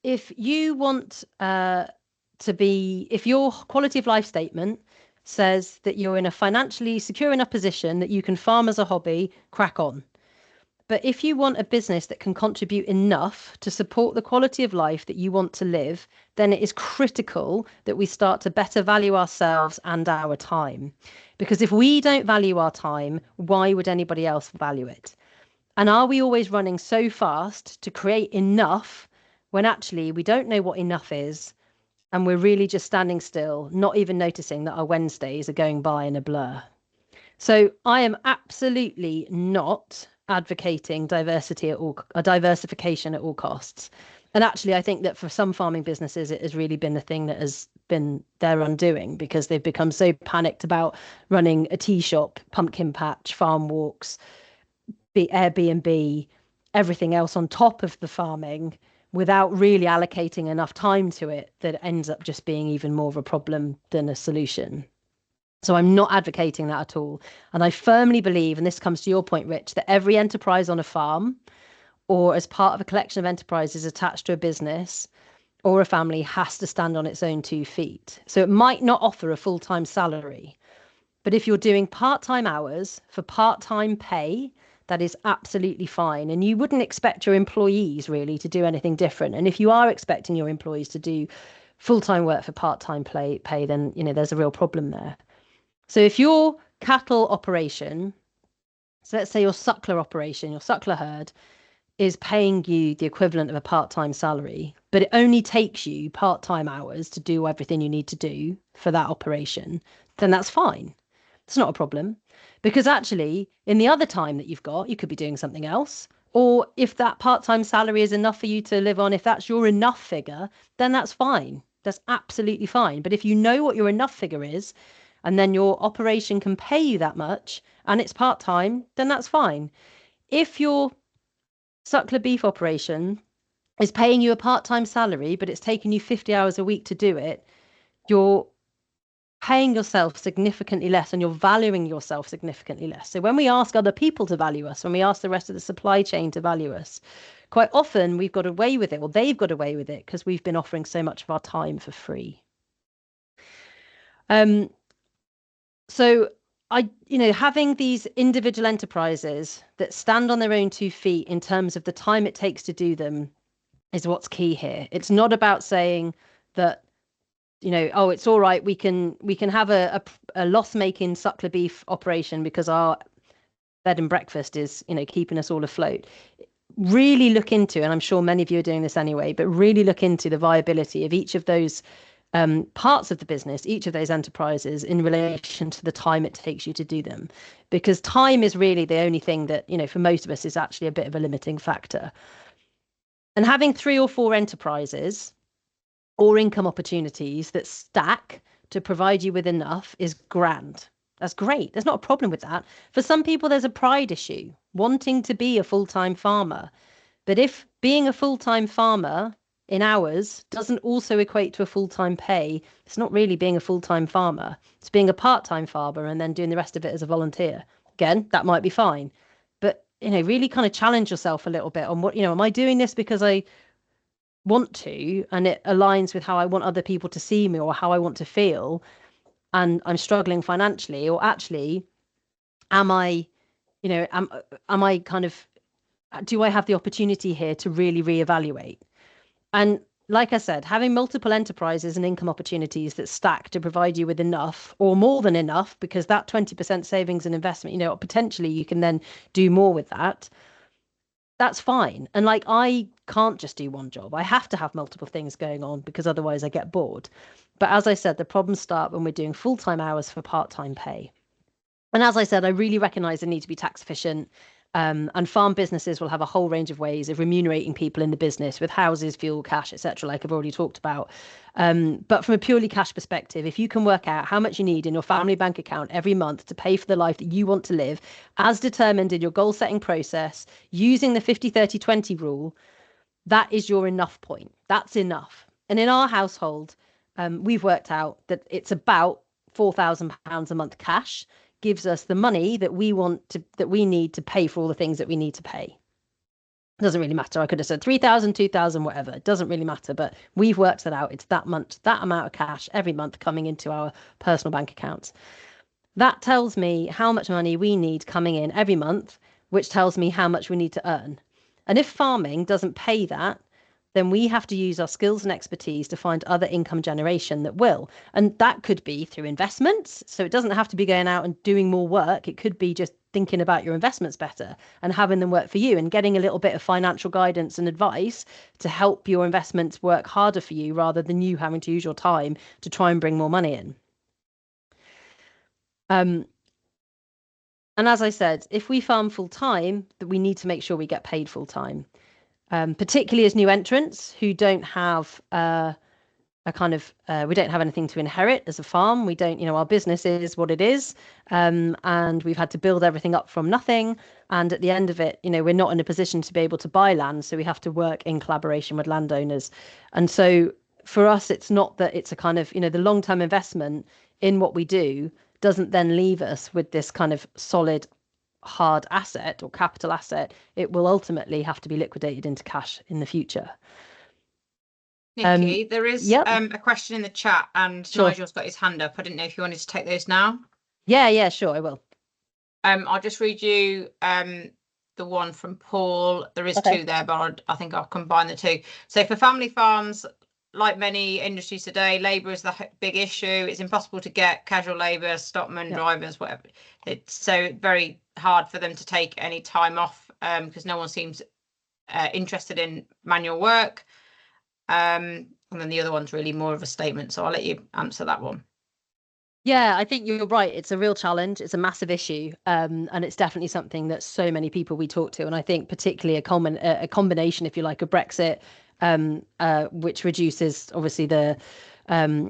If you want if your quality of life statement says that you're in a financially secure enough position that you can farm as a hobby, crack on. But if you want a business that can contribute enough to support the quality of life that you want to live, then it is critical that we start to better value ourselves and our time. Because if we don't value our time, why would anybody else value it? And are we always running so fast to create enough when actually we don't know what enough is? And we're really just standing still, not even noticing that our Wednesdays are going by in a blur. So I am absolutely not advocating diversification at all costs. And actually, I think that for some farming businesses, it has really been the thing that has been their undoing, because they've become so panicked about running a tea shop, pumpkin patch, farm walks, Airbnb, everything else on top of the farming, without really allocating enough time to it, that it ends up just being even more of a problem than a solution. So I'm not advocating that at all. And I firmly believe, and this comes to your point, Rich, that every enterprise on a farm or as part of a collection of enterprises attached to a business or a family has to stand on its own 2 feet. So it might not offer a full-time salary, but if you're doing part-time hours for part-time pay, that is absolutely fine. And you wouldn't expect your employees really to do anything different. And if you are expecting your employees to do full-time work for part-time pay, then, there's a real problem there. So if your cattle operation, so let's say your suckler operation, your suckler herd, is paying you the equivalent of a part-time salary, but it only takes you part-time hours to do everything you need to do for that operation, then that's fine. It's not a problem. Because actually, in the other time that you've got, you could be doing something else. Or if that part-time salary is enough for you to live on, if that's your enough figure, then that's fine. That's absolutely fine. But if you know what your enough figure is, and then your operation can pay you that much, and it's part-time, then that's fine. If your suckler beef operation is paying you a part-time salary, but it's taking you 50 hours a week to do it, you're paying yourself significantly less and you're valuing yourself significantly less. So when we ask other people to value us, when we ask the rest of the supply chain to value us, quite often we've got away with it, or they've got away with it, because we've been offering so much of our time for free. So having these individual enterprises that stand on their own 2 feet in terms of the time it takes to do them is what's key here. It's not about saying that, oh, it's all right, we can have a loss-making suckler beef operation because our bed and breakfast is, keeping us all afloat. Really look into, and I'm sure many of you are doing this anyway, but really look into the viability of each of those parts of the business, each of those enterprises in relation to the time it takes you to do them. Because time is really the only thing that, for most of us is actually a bit of a limiting factor. And having 3 or 4 enterprises or income opportunities that stack to provide you with enough is grand. That's great. There's not a problem with that. For some people, there's a pride issue, wanting to be a full-time farmer. But if being a full-time farmer in hours doesn't also equate to a full-time pay, it's not really being a full-time farmer. It's being a part-time farmer and then doing the rest of it as a volunteer. Again, that might be fine. But, really kind of challenge yourself a little bit on what, am I doing this because I want to and it aligns with how I want other people to see me or how I want to feel, and I'm struggling financially, or actually am I kind of, do I have the opportunity here to really reevaluate? And like I said, having multiple enterprises and income opportunities that stack to provide you with enough or more than enough, because that 20% savings and investment, potentially you can then do more with that. That's fine. And I can't just do one job. I have to have multiple things going on because otherwise I get bored. But as I said, the problems start when we're doing full-time hours for part-time pay. And as I said, I really recognize the need to be tax efficient. And farm businesses will have a whole range of ways of remunerating people in the business with houses, fuel, cash, etc., like I've already talked about. But from a purely cash perspective, if you can work out how much you need in your family bank account every month to pay for the life that you want to live, as determined in your goal setting process, using the 50-30-20 rule, that is your enough point. That's enough. And in our household, we've worked out that it's about £4,000 a month cash gives us the money that we need to pay for all the things that we need to pay. It doesn't really matter. I could have said 3,000, 2,000, whatever. It doesn't really matter, but we've worked that out. It's that amount of cash every month coming into our personal bank accounts. That tells me how much money we need coming in every month, which tells me how much we need to earn. And if farming doesn't pay that, then we have to use our skills and expertise to find other income generation that will. And that could be through investments. So it doesn't have to be going out and doing more work. It could be just thinking about your investments better and having them work for you and getting a little bit of financial guidance and advice to help your investments work harder for you rather than you having to use your time to try and bring more money in. And as I said, if we farm full time, that we need to make sure we get paid full time. Particularly as new entrants who don't have we don't have anything to inherit as a farm. We don't, our business is what it is. And we've had to build everything up from nothing. And at the end of it, we're not in a position to be able to buy land. So we have to work in collaboration with landowners. And so for us, it's not that it's a kind of, the long-term investment in what we do doesn't then leave us with this kind of solid hard asset or capital asset. It will ultimately have to be liquidated into cash in the future. Nikki, there is a question in the chat and sure. Nigel's got his hand up. I didn't know if you wanted to take those now. Yeah, sure, I will. I'll just read you the one from Paul. There is two there, but I think I'll combine the two. So for family farms, like many industries today, labour is the big issue. It's impossible to get casual labour, stockmen, drivers, whatever. It's so very hard for them to take any time off because no one seems interested in manual work. And then the other one's really more of a statement. So I'll let you answer that one. Yeah, I think you're right. It's a real challenge. It's a massive issue. And it's definitely something that so many people we talk to. And I think particularly a combination, if you like, of Brexit, which reduces obviously the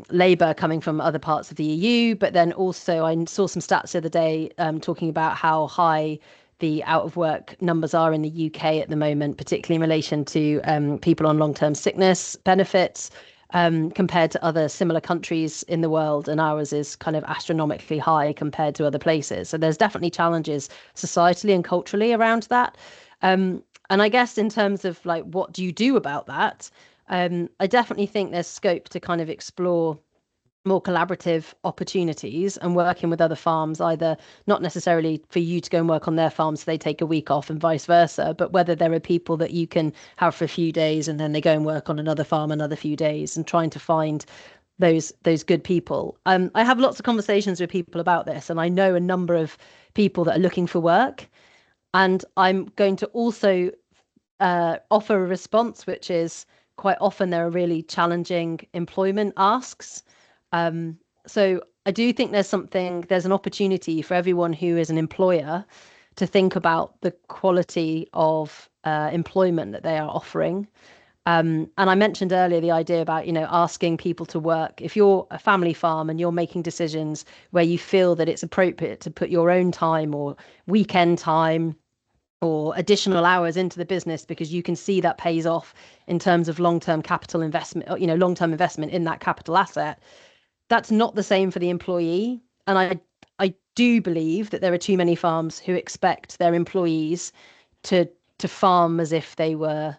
labour coming from other parts of the EU. But then also I saw some stats the other day talking about how high the out of work numbers are in the UK at the moment, particularly in relation to people on long-term sickness benefits compared to other similar countries in the world. And ours is kind of astronomically high compared to other places. So there's definitely challenges societally and culturally around that. And I guess in terms of like, what do you do about that? I definitely think there's scope to kind of explore more collaborative opportunities and working with other farms, either not necessarily for you to go and work on their farm so they take a week off and vice versa, but whether there are people that you can have for a few days and then they go and work on another farm another few days, and trying to find those good people. I have lots of conversations with people about this, and I know a number of people that are looking for work, and I'm going to also offer a response, which is quite often there are really challenging employment asks. So I do think there's an opportunity for everyone who is an employer to think about the quality of employment that they are offering. And I mentioned earlier the idea about, asking people to work. If you're a family farm and you're making decisions where you feel that it's appropriate to put your own time or weekend time or additional hours into the business because you can see that pays off in terms of long-term capital investment, long-term investment in that capital asset, that's not the same for the employee. And I do believe that there are too many farms who expect their employees to farm as if they were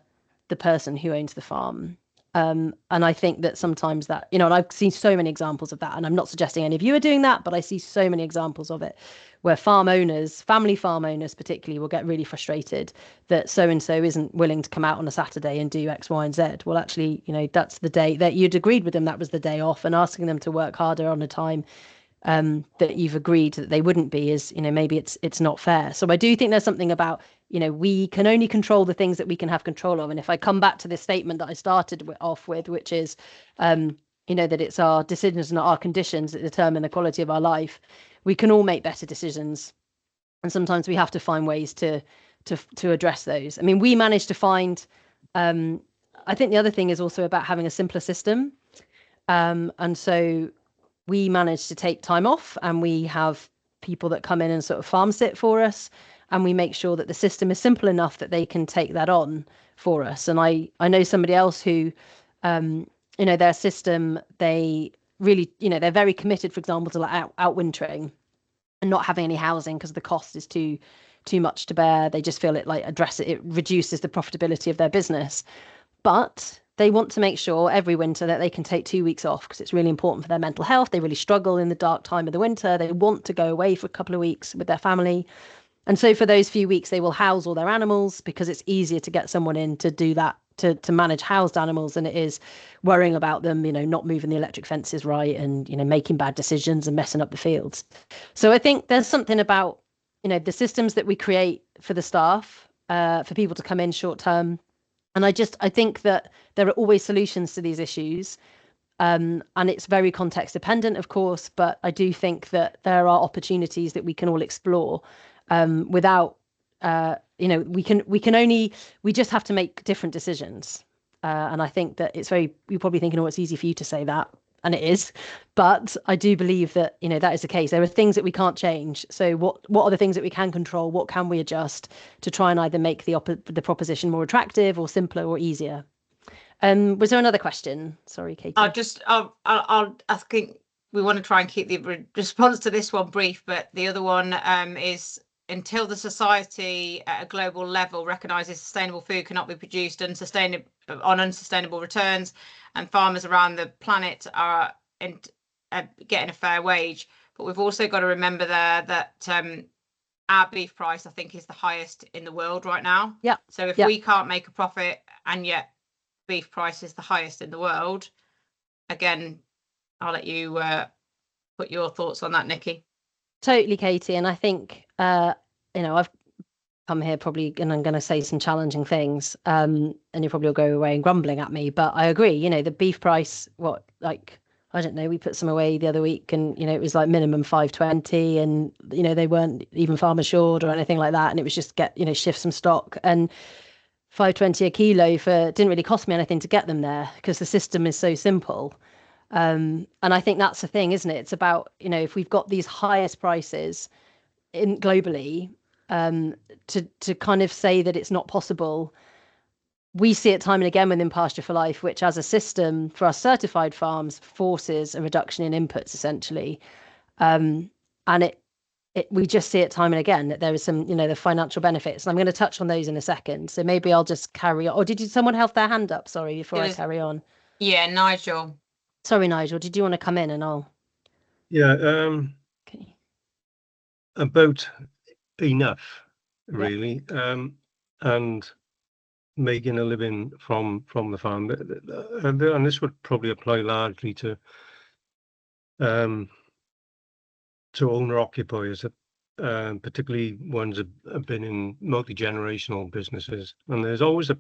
the person who owns the farm. And I think that sometimes that, and I've seen so many examples of that, and I'm not suggesting any of you are doing that, but I see so many examples of it where family farm owners particularly, will get really frustrated that so-and-so isn't willing to come out on a Saturday and do X, Y, and Z. Well, actually, that's the day that you'd agreed with them. That was the day off, and asking them to work harder on a time that you've agreed that they wouldn't be is, maybe it's not fair. So I do think there's something about, we can only control the things that we can have control of. And if I come back to this statement that I started off with, which is, that it's our decisions, not our conditions, that determine the quality of our life, we can all make better decisions. And sometimes we have to find ways to address those. I mean, we managed to find, I think the other thing is also about having a simpler system. And so we managed to take time off, and we have people that come in and sort of farm sit for us, and we make sure that the system is simple enough that they can take that on for us. And I know somebody else who, their system, they really, they're very committed, for example, to like outwintering and not having any housing because the cost is too much to bear. They just feel it reduces the profitability of their business. But they want to make sure every winter that they can take 2 weeks off because it's really important for their mental health. They really struggle in the dark time of the winter. They want to go away for a couple of weeks with their family. And so for those few weeks, they will house all their animals because it's easier to get someone in to do that, to manage housed animals than it is worrying about them, not moving the electric fences right and, making bad decisions and messing up the fields. So I think there's something about, the systems that we create for the staff, for people to come in short term. And I think that there are always solutions to these issues. And it's very context dependent, of course, but I do think that there are opportunities that we can all explore without, we just have to make different decisions. And I think that you're probably thinking, oh, it's easy for you to say that. And it is, but I do believe that, that is the case. There are things that we can't change. So what are the things that we can control? What can we adjust to try and either make the proposition more attractive or simpler or easier? Was there another question? Sorry, Katie. I think we want to try and keep the response to this one brief, but the other one is, until the society at a global level recognises sustainable food cannot be produced on unsustainable returns, and farmers around the planet are getting a fair wage. But we've also got to remember there that our beef price, I think, is the highest in the world right now. Yeah. So if we can't make a profit and yet beef price is the highest in the world, again, I'll let you put your thoughts on that, Nikki. Totally, Katie. And I think, I've come here probably and I'm going to say some challenging things, and you probably will go away and grumbling at me, but I agree, the beef price, I don't know, we put some away the other week and, it was like minimum 5.20 and, they weren't even farm assured or anything like that. And it was just shift some stock, and 5.20 a kilo didn't really cost me anything to get them there because the system is so simple. And I think that's the thing, isn't it? It's about, if we've got these highest prices globally, to kind of say that it's not possible. We see it time and again within Pasture for Life, which as a system for our certified farms forces a reduction in inputs essentially. And we just see it time and again that there is some, the financial benefits. And I'm going to touch on those in a second. So maybe I'll just carry on. Or did someone have their hand up? Sorry, before I carry on. Yeah, Nigel. Sorry, Nigel, did you want to come in and I'll... Yeah, Okay. about enough, Yeah. really, and making a living from the farm. And this would probably apply largely to owner occupiers, particularly ones that have been in multi-generational businesses. And there's always a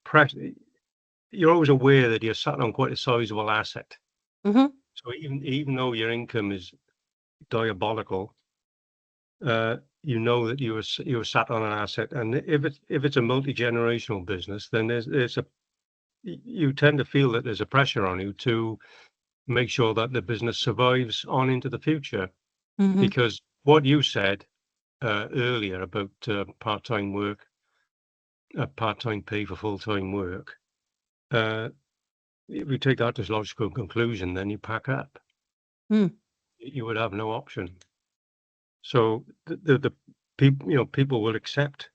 pressure. You're always aware that you're sat on quite a sizable asset. Mm-hmm. So even though your income is diabolical, you know that you were sat on an asset. And if it's a multi-generational business, then you tend to feel that there's a pressure on you to make sure that the business survives on into the future. Mm-hmm. Because what you said earlier about part-time work, part-time pay for full-time work, if you take that as logical conclusion, then you pack up. You would have no option. So the people, people will accept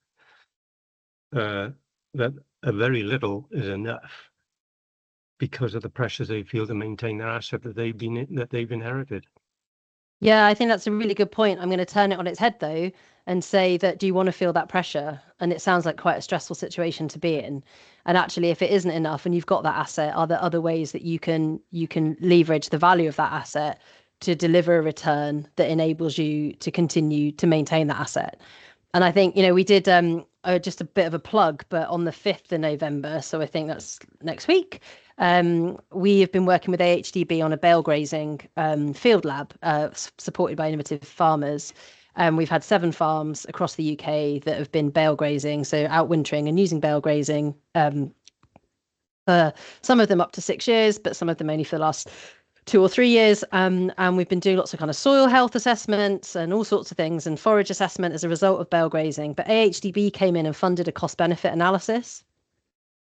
that a very little is enough because of the pressures they feel to maintain their asset that they've inherited. Yeah, I think that's a really good point. I'm going to turn it on its head though and say that, do you want to feel that pressure? And it sounds like quite a stressful situation to be in. And actually, if it isn't enough and you've got that asset, are there other ways that you can leverage the value of that asset to deliver a return that enables you to continue to maintain that asset? And I think, we did just a bit of a plug, but on the 5th of November, so I think that's next week, we have been working with AHDB on a bale grazing field lab supported by Innovative Farmers. We've had 7 farms across the UK that have been bale grazing, so outwintering and using bale grazing. Some of them up to 6 years, but some of them only for the last 2 or 3 years. And we've been doing lots of kind of soil health assessments and all sorts of things and forage assessment as a result of bale grazing. But AHDB came in and funded a cost benefit analysis.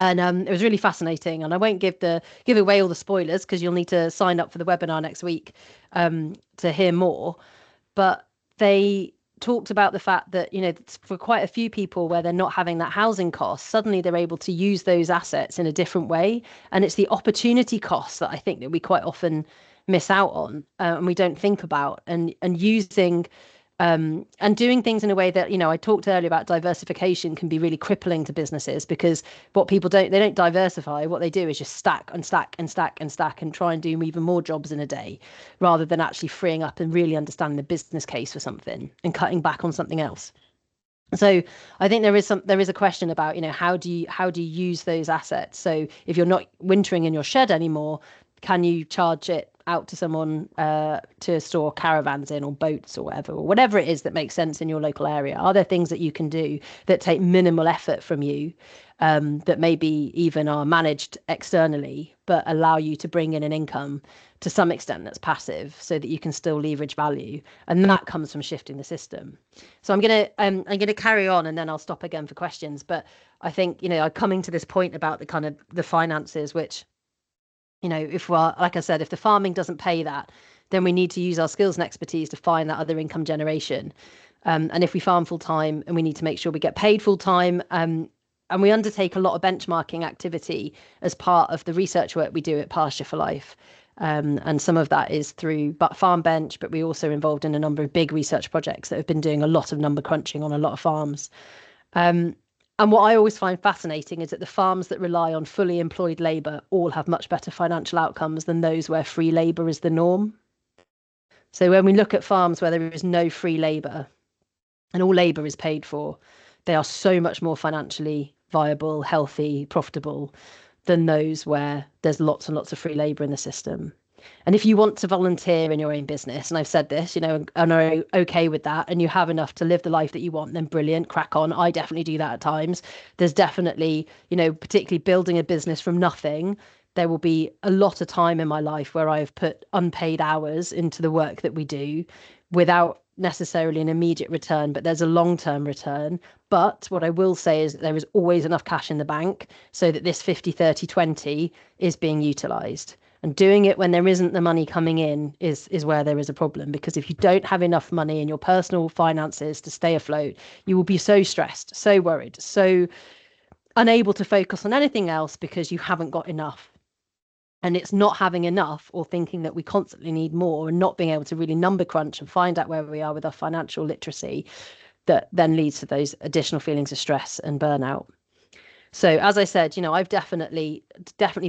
And it was really fascinating. And I won't give away all the spoilers because you'll need to sign up for the webinar next week to hear more. But they talked about the fact that, for quite a few people where they're not having that housing cost, suddenly they're able to use those assets in a different way. And it's the opportunity cost that I think that we quite often miss out on and we don't think about, and using and doing things in a way that, I talked earlier about diversification can be really crippling to businesses, because what people they don't diversify. What they do is just stack and stack and stack and stack and try and do even more jobs in a day, rather than actually freeing up and really understanding the business case for something and cutting back on something else. So I think there is a question about, how do you use those assets? So if you're not wintering in your shed anymore, can you charge it out to someone to store caravans in, or boats, or whatever it is that makes sense in your local area? Are there things that you can do that take minimal effort from you, that maybe even are managed externally, but allow you to bring in an income to some extent that's passive, so that you can still leverage value? And that comes from shifting the system. So I'm gonna carry on, and then I'll stop again for questions. But I think, I'm coming to this point about the kind of the finances, which, if we're, like I said, if the farming doesn't pay that, then we need to use our skills and expertise to find that other income generation. And if we farm full time, and we need to make sure we get paid full time, and we undertake a lot of benchmarking activity as part of the research work we do at Pasture for Life. And some of that is through Farm Bench, but we're also involved in a number of big research projects that have been doing a lot of number crunching on a lot of farms. And what I always find fascinating is that the farms that rely on fully employed labour all have much better financial outcomes than those where free labour is the norm. So when we look at farms where there is no free labour and all labour is paid for, they are so much more financially viable, healthy, profitable than those where there's lots and lots of free labour in the system. And if you want to volunteer in your own business, and I've said this, and are okay with that, and you have enough to live the life that you want, then brilliant, crack on. I definitely do that at times. There's definitely, particularly building a business from nothing, there will be a lot of time in my life where I've put unpaid hours into the work that we do without necessarily an immediate return, but there's a long-term return. But what I will say is that there is always enough cash in the bank so that this 50, 30, 20 is being utilised. And doing it when there isn't the money coming in is where there is a problem, because if you don't have enough money in your personal finances to stay afloat, you will be so stressed, so worried, so unable to focus on anything else because you haven't got enough. And it's not having enough or thinking that we constantly need more and not being able to really number crunch and find out where we are with our financial literacy that then leads to those additional feelings of stress and burnout. So as I said, I've definitely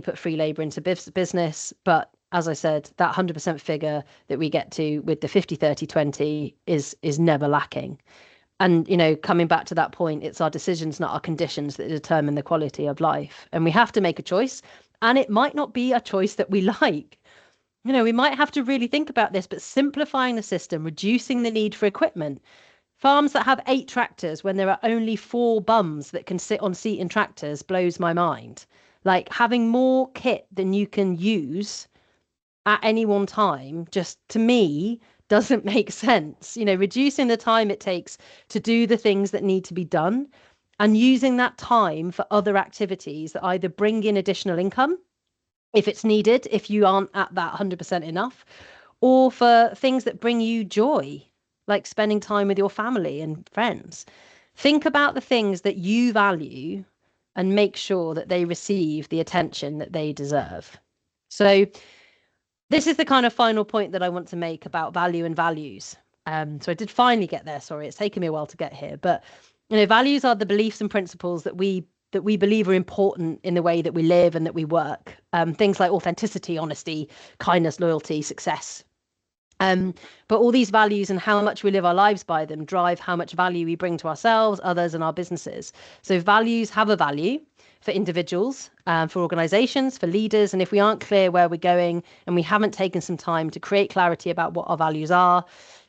put free labor into business, but as I said, that 100% figure that we get to with the 50, 30, 20 is never lacking. And, coming back to that point, it's our decisions, not our conditions, that determine the quality of life. And we have to make a choice. And it might not be a choice that we like. We might have to really think about this, but simplifying the system, reducing the need for equipment. Farms that have 8 tractors when there are only 4 bums that can sit on seat in tractors blows my mind. Like, having more kit than you can use at any one time, just to me, doesn't make sense. Reducing the time it takes to do the things that need to be done and using that time for other activities that either bring in additional income, if it's needed, if you aren't at that 100% enough, or for things that bring you joy, like spending time with your family and friends. Think about the things that you value and make sure that they receive the attention that they deserve. So this is the kind of final point that I want to make about value and values. So I did finally get there. Sorry, it's taken me a while to get here. But values are the beliefs and principles that we believe are important in the way that we live and that we work. Things like authenticity, honesty, kindness, loyalty, success. But all these values and how much we live our lives by them drive how much value we bring to ourselves, others, and our businesses. So values have a value for individuals, for organizations, for leaders. And if we aren't clear where we're going and we haven't taken some time to create clarity about what our values are,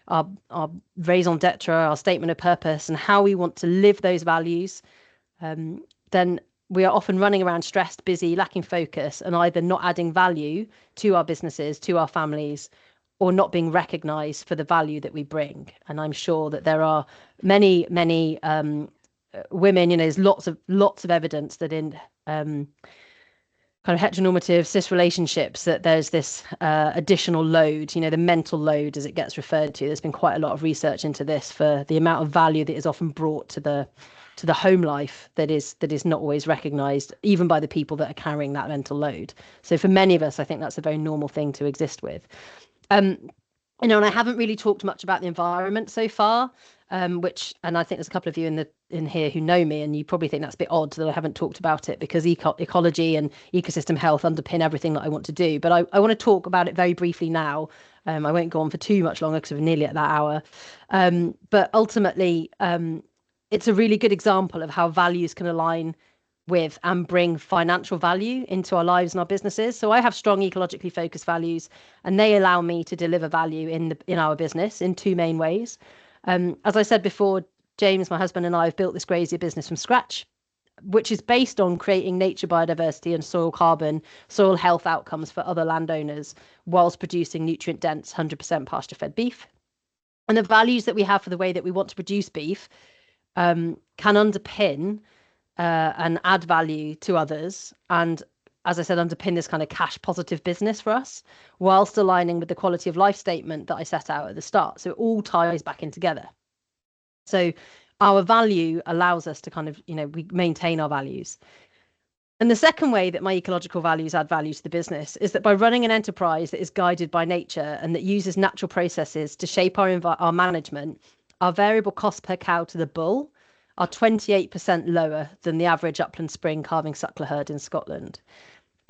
our raison d'etre, our statement of purpose, and how we want to live those values, then we are often running around stressed, busy, lacking focus, and either not adding value to our businesses, to our families, or not being recognized for the value that we bring. And I'm sure that there are many women, there's lots of evidence that in kind of heteronormative cis relationships that there's this additional load, the mental load as it gets referred to. There's been quite a lot of research into this for the amount of value that is often brought to the home life that is not always recognized, even by the people that are carrying that mental load. So for many of us, I think that's a very normal thing to exist with. And I haven't really talked much about the environment so far, and I think there's a couple of you in here who know me, and you probably think that's a bit odd that I haven't talked about it, because ecology and ecosystem health underpin everything that I want to do. But I want to talk about it very briefly now. I won't go on for too much longer because we're nearly at that hour. But ultimately, it's a really good example of how values can align with and bring financial value into our lives and our businesses. So I have strong ecologically focused values, and they allow me to deliver value in our business in 2 main ways. As I said before, James, my husband, and I have built this Grazier business from scratch, which is based on creating nature, biodiversity, and soil carbon, soil health outcomes for other landowners, whilst producing nutrient dense 100% pasture fed beef. And the values that we have for the way that we want to produce beef can underpin and add value to others, and as I said, underpin this kind of cash positive business for us, whilst aligning with the quality of life statement that I set out at the start. So it all ties back in together. So our value allows us to kind of, we maintain our values. And the second way that my ecological values add value to the business is that by running an enterprise that is guided by nature and that uses natural processes to shape our management, our variable cost per cow to the bull are 28% lower than the average upland spring calving suckler herd in Scotland.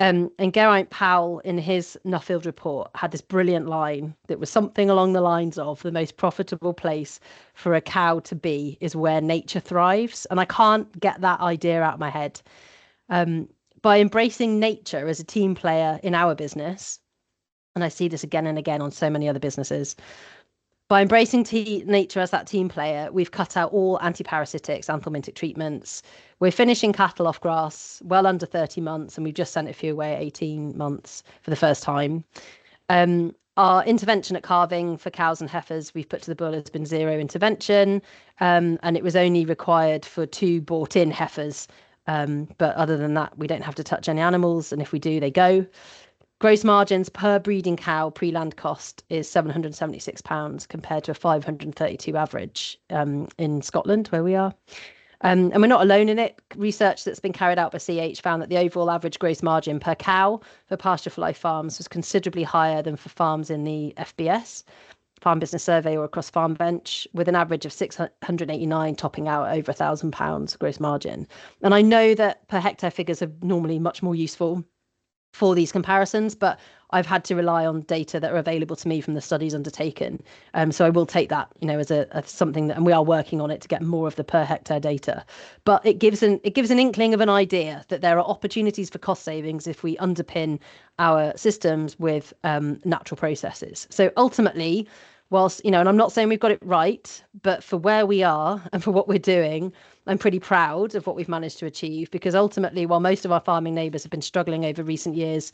And Geraint Powell, in his Nuffield report, had this brilliant line that was something along the lines of, the most profitable place for a cow to be is where nature thrives. And I can't get that idea out of my head. By embracing nature as a team player in our business, and I see this again and again on so many other businesses, by embracing nature as that team player, we've cut out all antiparasitics, anthelmintic treatments. We're finishing cattle off grass well under 30 months, and we've just sent a few away at 18 months for the first time. Our intervention at calving for cows and heifers we've put to the bull has been 0 intervention, and it was only required for 2 bought-in heifers. But other than that, we don't have to touch any animals, and if we do, they go. Gross margins per breeding cow pre-land cost is £776 compared to a 532 average in Scotland, where we are. And we're not alone in it. Research that's been carried out by CH found that the overall average gross margin per cow for pasture for life farms was considerably higher than for farms in the FBS, Farm Business Survey, or across Farm Bench, with an average of 689 topping out over £1,000 gross margin. And I know that per hectare figures are normally much more useful for these comparisons, but I've had to rely on data that are available to me from the studies undertaken. So I will take that, as a something that, and we are working on it to get more of the per hectare data. But it gives an inkling of an idea that there are opportunities for cost savings if we underpin our systems with natural processes. So ultimately, whilst, and I'm not saying we've got it right, but for where we are and for what we're doing, I'm pretty proud of what we've managed to achieve, because ultimately, while most of our farming neighbours have been struggling over recent years,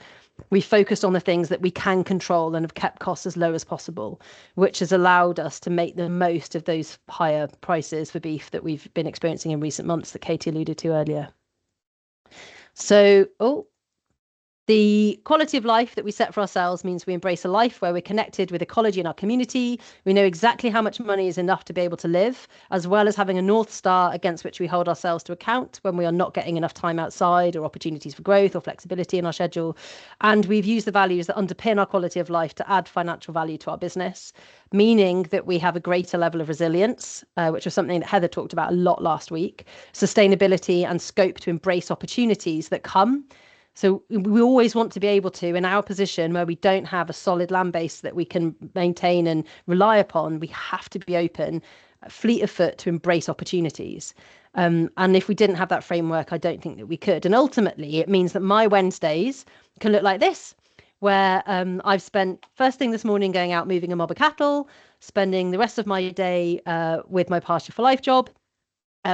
we focused on the things that we can control and have kept costs as low as possible, which has allowed us to make the most of those higher prices for beef that we've been experiencing in recent months that Katie alluded to earlier. So, the quality of life that we set for ourselves means we embrace a life where we're connected with ecology and our community. We know exactly how much money is enough to be able to live, as well as having a North Star against which we hold ourselves to account when we are not getting enough time outside or opportunities for growth or flexibility in our schedule. And we've used the values that underpin our quality of life to add financial value to our business, meaning that we have a greater level of resilience, which was something that Heather talked about a lot last week, sustainability and scope to embrace opportunities that come. So we always want to be able to, in our position where we don't have a solid land base that we can maintain and rely upon, we have to be open, fleet of foot, to embrace opportunities. And if we didn't have that framework, I don't think that we could. And ultimately, it means that my Wednesdays can look like this, where I've spent first thing this morning going out moving a mob of cattle, spending the rest of my day with my Pasture for Life job,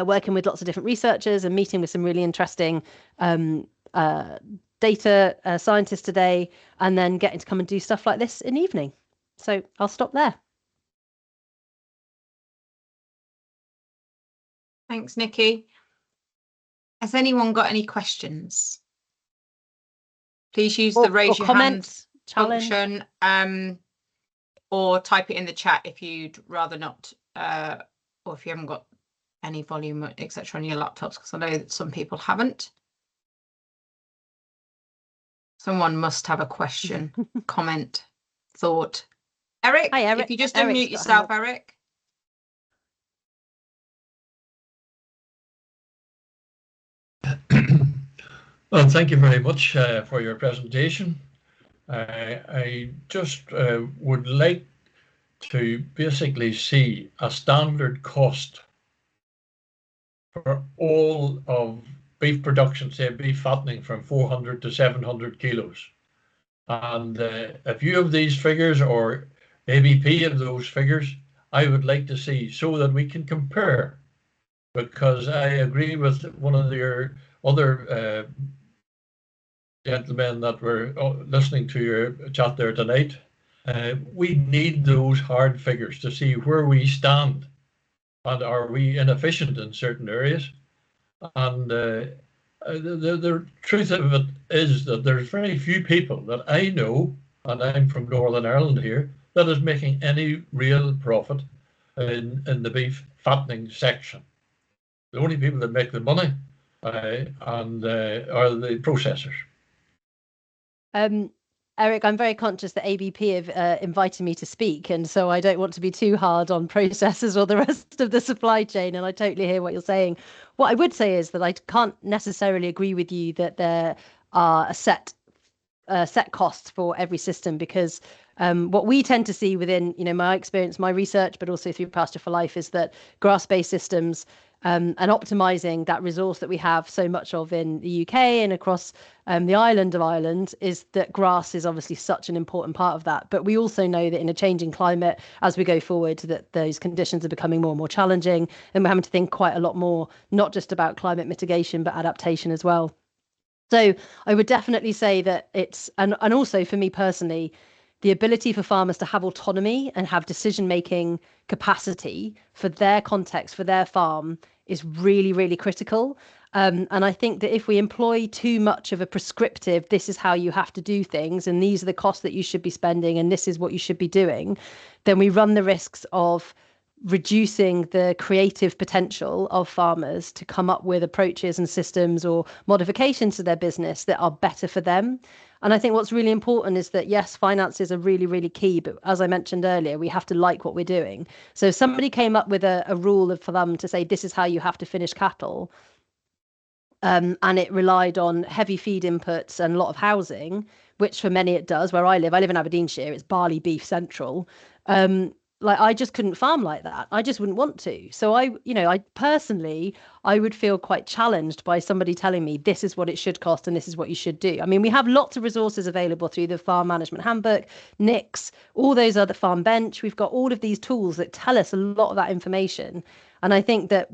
working with lots of different researchers and meeting with some really interesting data scientists today, and then getting to come and do stuff like this in the evening. So I'll stop there. Thanks, Nikki. Has anyone got any questions? Please use the raise your hand function, or type it in the chat if you'd rather not, or if you haven't got any volume, etc. on your laptops, because I know that some people haven't. Someone must have a question, comment, thought. Eric, hi, Eric. If you just unmute yourself, Eric. Well, thank you very much for your presentation. I just would like to basically see a standard cost for all of beef production, say beef fattening, from 400 to 700 kilos. And if you have these figures, or ABP of those figures, I would like to see, so that we can compare. Because I agree with one of your other gentlemen that were listening to your chat there tonight. We need those hard figures to see where we stand, and are we inefficient in certain areas. And the truth of it is that there's very few people that I know, and I'm from Northern Ireland here, that is making any real profit in the beef fattening section. The only people that make the money are the processors. Eric, I'm very conscious that ABP have invited me to speak, and so I don't want to be too hard on processors or the rest of the supply chain, and I totally hear what you're saying. What I would say is that I can't necessarily agree with you that there are set costs for every system, because what we tend to see within, my experience, my research, but also through Pasture for Life, is that grass-based systems and optimizing that resource that we have so much of in the UK and across the island of Ireland, is that grass is obviously such an important part of that. But we also know that in a changing climate, as we go forward, that those conditions are becoming more and more challenging, and we're having to think quite a lot more, not just about climate mitigation, but adaptation as well. So I would definitely say that it's, and also for me personally, the ability for farmers to have autonomy and have decision-making capacity for their context, for their farm, is really, really critical. And I think that if we employ too much of a prescriptive, this is how you have to do things, and these are the costs that you should be spending, and this is what you should be doing, then we run the risks of reducing the creative potential of farmers to come up with approaches and systems or modifications to their business that are better for them. And I think what's really important is that, yes, finances are really, really key. But as I mentioned earlier, we have to like what we're doing. So if somebody came up with a rule for them to say, this is how you have to finish cattle, and it relied on heavy feed inputs and a lot of housing, which for many it does. Where I live in Aberdeenshire, it's barley beef central. Like I just couldn't farm like that. I just wouldn't want to. So I personally, I would feel quite challenged by somebody telling me this is what it should cost and this is what you should do. I mean, we have lots of resources available through the Farm Management Handbook, NICS, all those other Farm Bench. We've got all of these tools that tell us a lot of that information. And I think that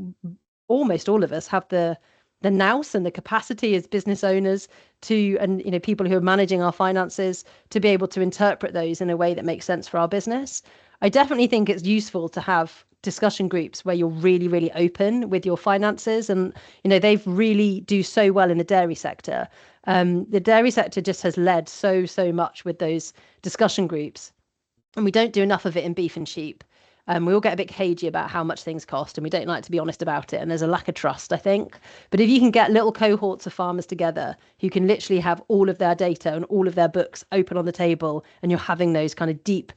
almost all of us have the nous and the capacity as business owners to, and people who are managing our finances, to be able to interpret those in a way that makes sense for our business. I definitely think it's useful to have discussion groups where you're really, really open with your finances. And, they really do so well in the dairy sector. The dairy sector just has led so much with those discussion groups. And we don't do enough of it in beef and sheep. We all get a bit cagey about how much things cost, and we don't like to be honest about it. And there's a lack of trust, I think. But if you can get little cohorts of farmers together who can literally have all of their data and all of their books open on the table, and you're having those kind of deep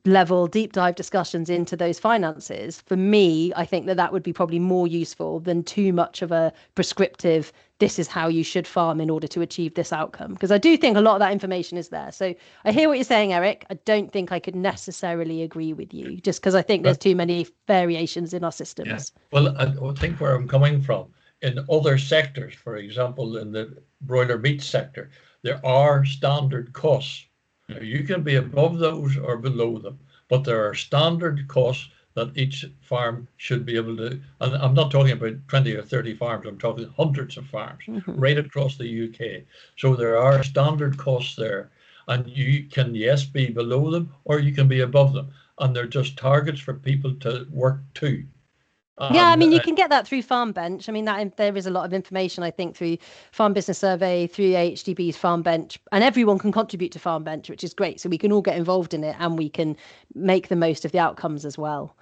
dive discussions into those finances, for me, I think that would be probably more useful than too much of a prescriptive, this is how you should farm in order to achieve this outcome. Because I do think a lot of that information is there. So I hear what you're saying, Eric. I don't think I could necessarily agree with you, just because I think there's too many variations in our systems. Yeah. Well, I think where I'm coming from, in other sectors, for example, in the broiler meat sector, there are standard costs. Now, you can be above those or below them, but there are standard costs that each farm should be able to, and I'm not talking about 20 or 30 farms, I'm talking hundreds of farms right across the UK. So there are standard costs there, and you can, yes, be below them or you can be above them. And they're just targets for people to work to. Yeah, I mean, you can get that through Farm Bench. I mean, there is a lot of information, I think, through Farm Business Survey, through HDB's Farm Bench, and everyone can contribute to Farm Bench, which is great. So we can all get involved in it and we can make the most of the outcomes as well.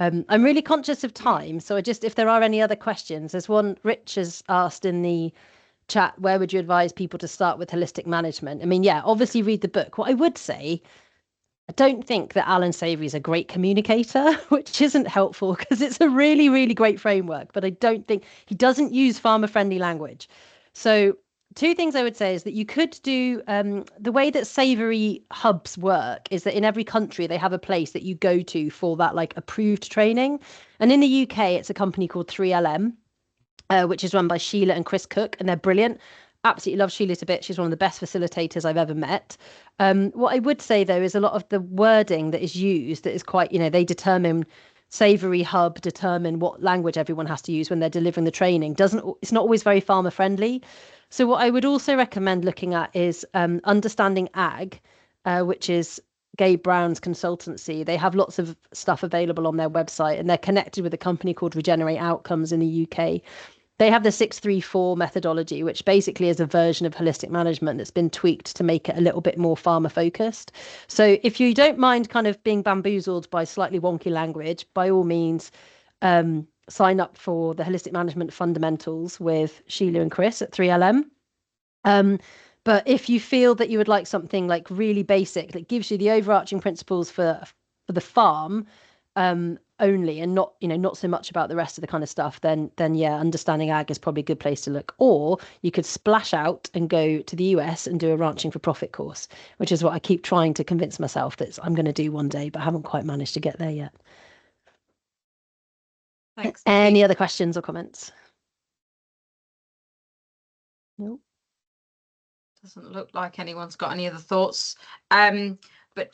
I'm really conscious of time. So if there are any other questions, there's one Rich has asked in the chat, where would you advise people to start with holistic management? I mean, yeah, obviously read the book. What I would say, I don't think that Alan Savory is a great communicator, which isn't helpful because it's a really, really great framework, but I don't think he doesn't use farmer-friendly language. So two things I would say is that you could do, the way that Savory hubs work is that in every country, they have a place that you go to for that like approved training. And in the UK, it's a company called 3LM, which is run by Sheila and Chris Cook, and they're brilliant. Absolutely love Sheila to bits. She's one of the best facilitators I've ever met. What I would say, though, is a lot of the wording that is used that is quite, they determine, Savory Hub determine what language everyone has to use when they're delivering the training. It's not always very farmer friendly. So what I would also recommend looking at is Understanding Ag, which is Gabe Brown's consultancy. They have lots of stuff available on their website, and they're connected with a company called Regenerate Outcomes in the UK. They have the 634 methodology, which basically is a version of holistic management that's been tweaked to make it a little bit more farmer focused. So if you don't mind kind of being bamboozled by slightly wonky language, by all means, sign up for the Holistic Management Fundamentals with Sheila and Chris at 3LM. But if you feel that you would like something like really basic that gives you the overarching principles for the farm, only, and not so much about the rest of the kind of stuff, then yeah, Understanding Ag is probably a good place to look. Or you could splash out and go to the US and do a Ranching for Profit course, which is what I keep trying to convince myself that I'm going to do one day, but I haven't quite managed to get there yet. Thanks. Any other questions or comments? No. Doesn't look like anyone's got any other thoughts. But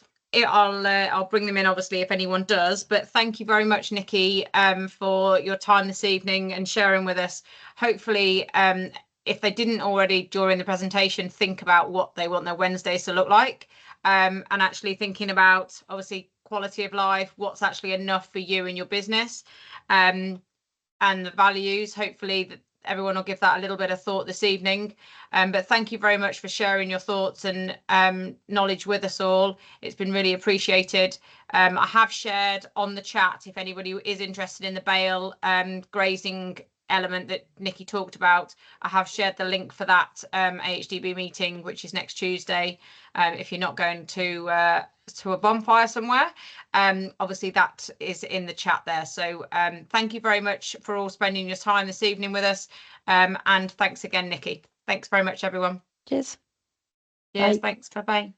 I'll bring them in, obviously, if anyone does. But thank you very much, Nikki, for your time this evening and sharing with us. Hopefully, if they didn't already during the presentation, think about what they want their Wednesdays to look like, and actually thinking about, obviously, quality of life, what's actually enough for you and your business, and the values. Hopefully everyone will give that a little bit of thought this evening. But thank you very much for sharing your thoughts and knowledge with us all. It's been really appreciated. I have shared on the chat, if anybody is interested in the bale grazing element that Nikki talked about, I have shared the link for that AHDB meeting, which is next Tuesday. If you're not going to a bonfire somewhere, obviously that is in the chat there. So thank you very much for all spending your time this evening with us, and thanks again, Nikki. Thanks very much, everyone. Cheers. Cheers. Bye. Thanks. Bye bye.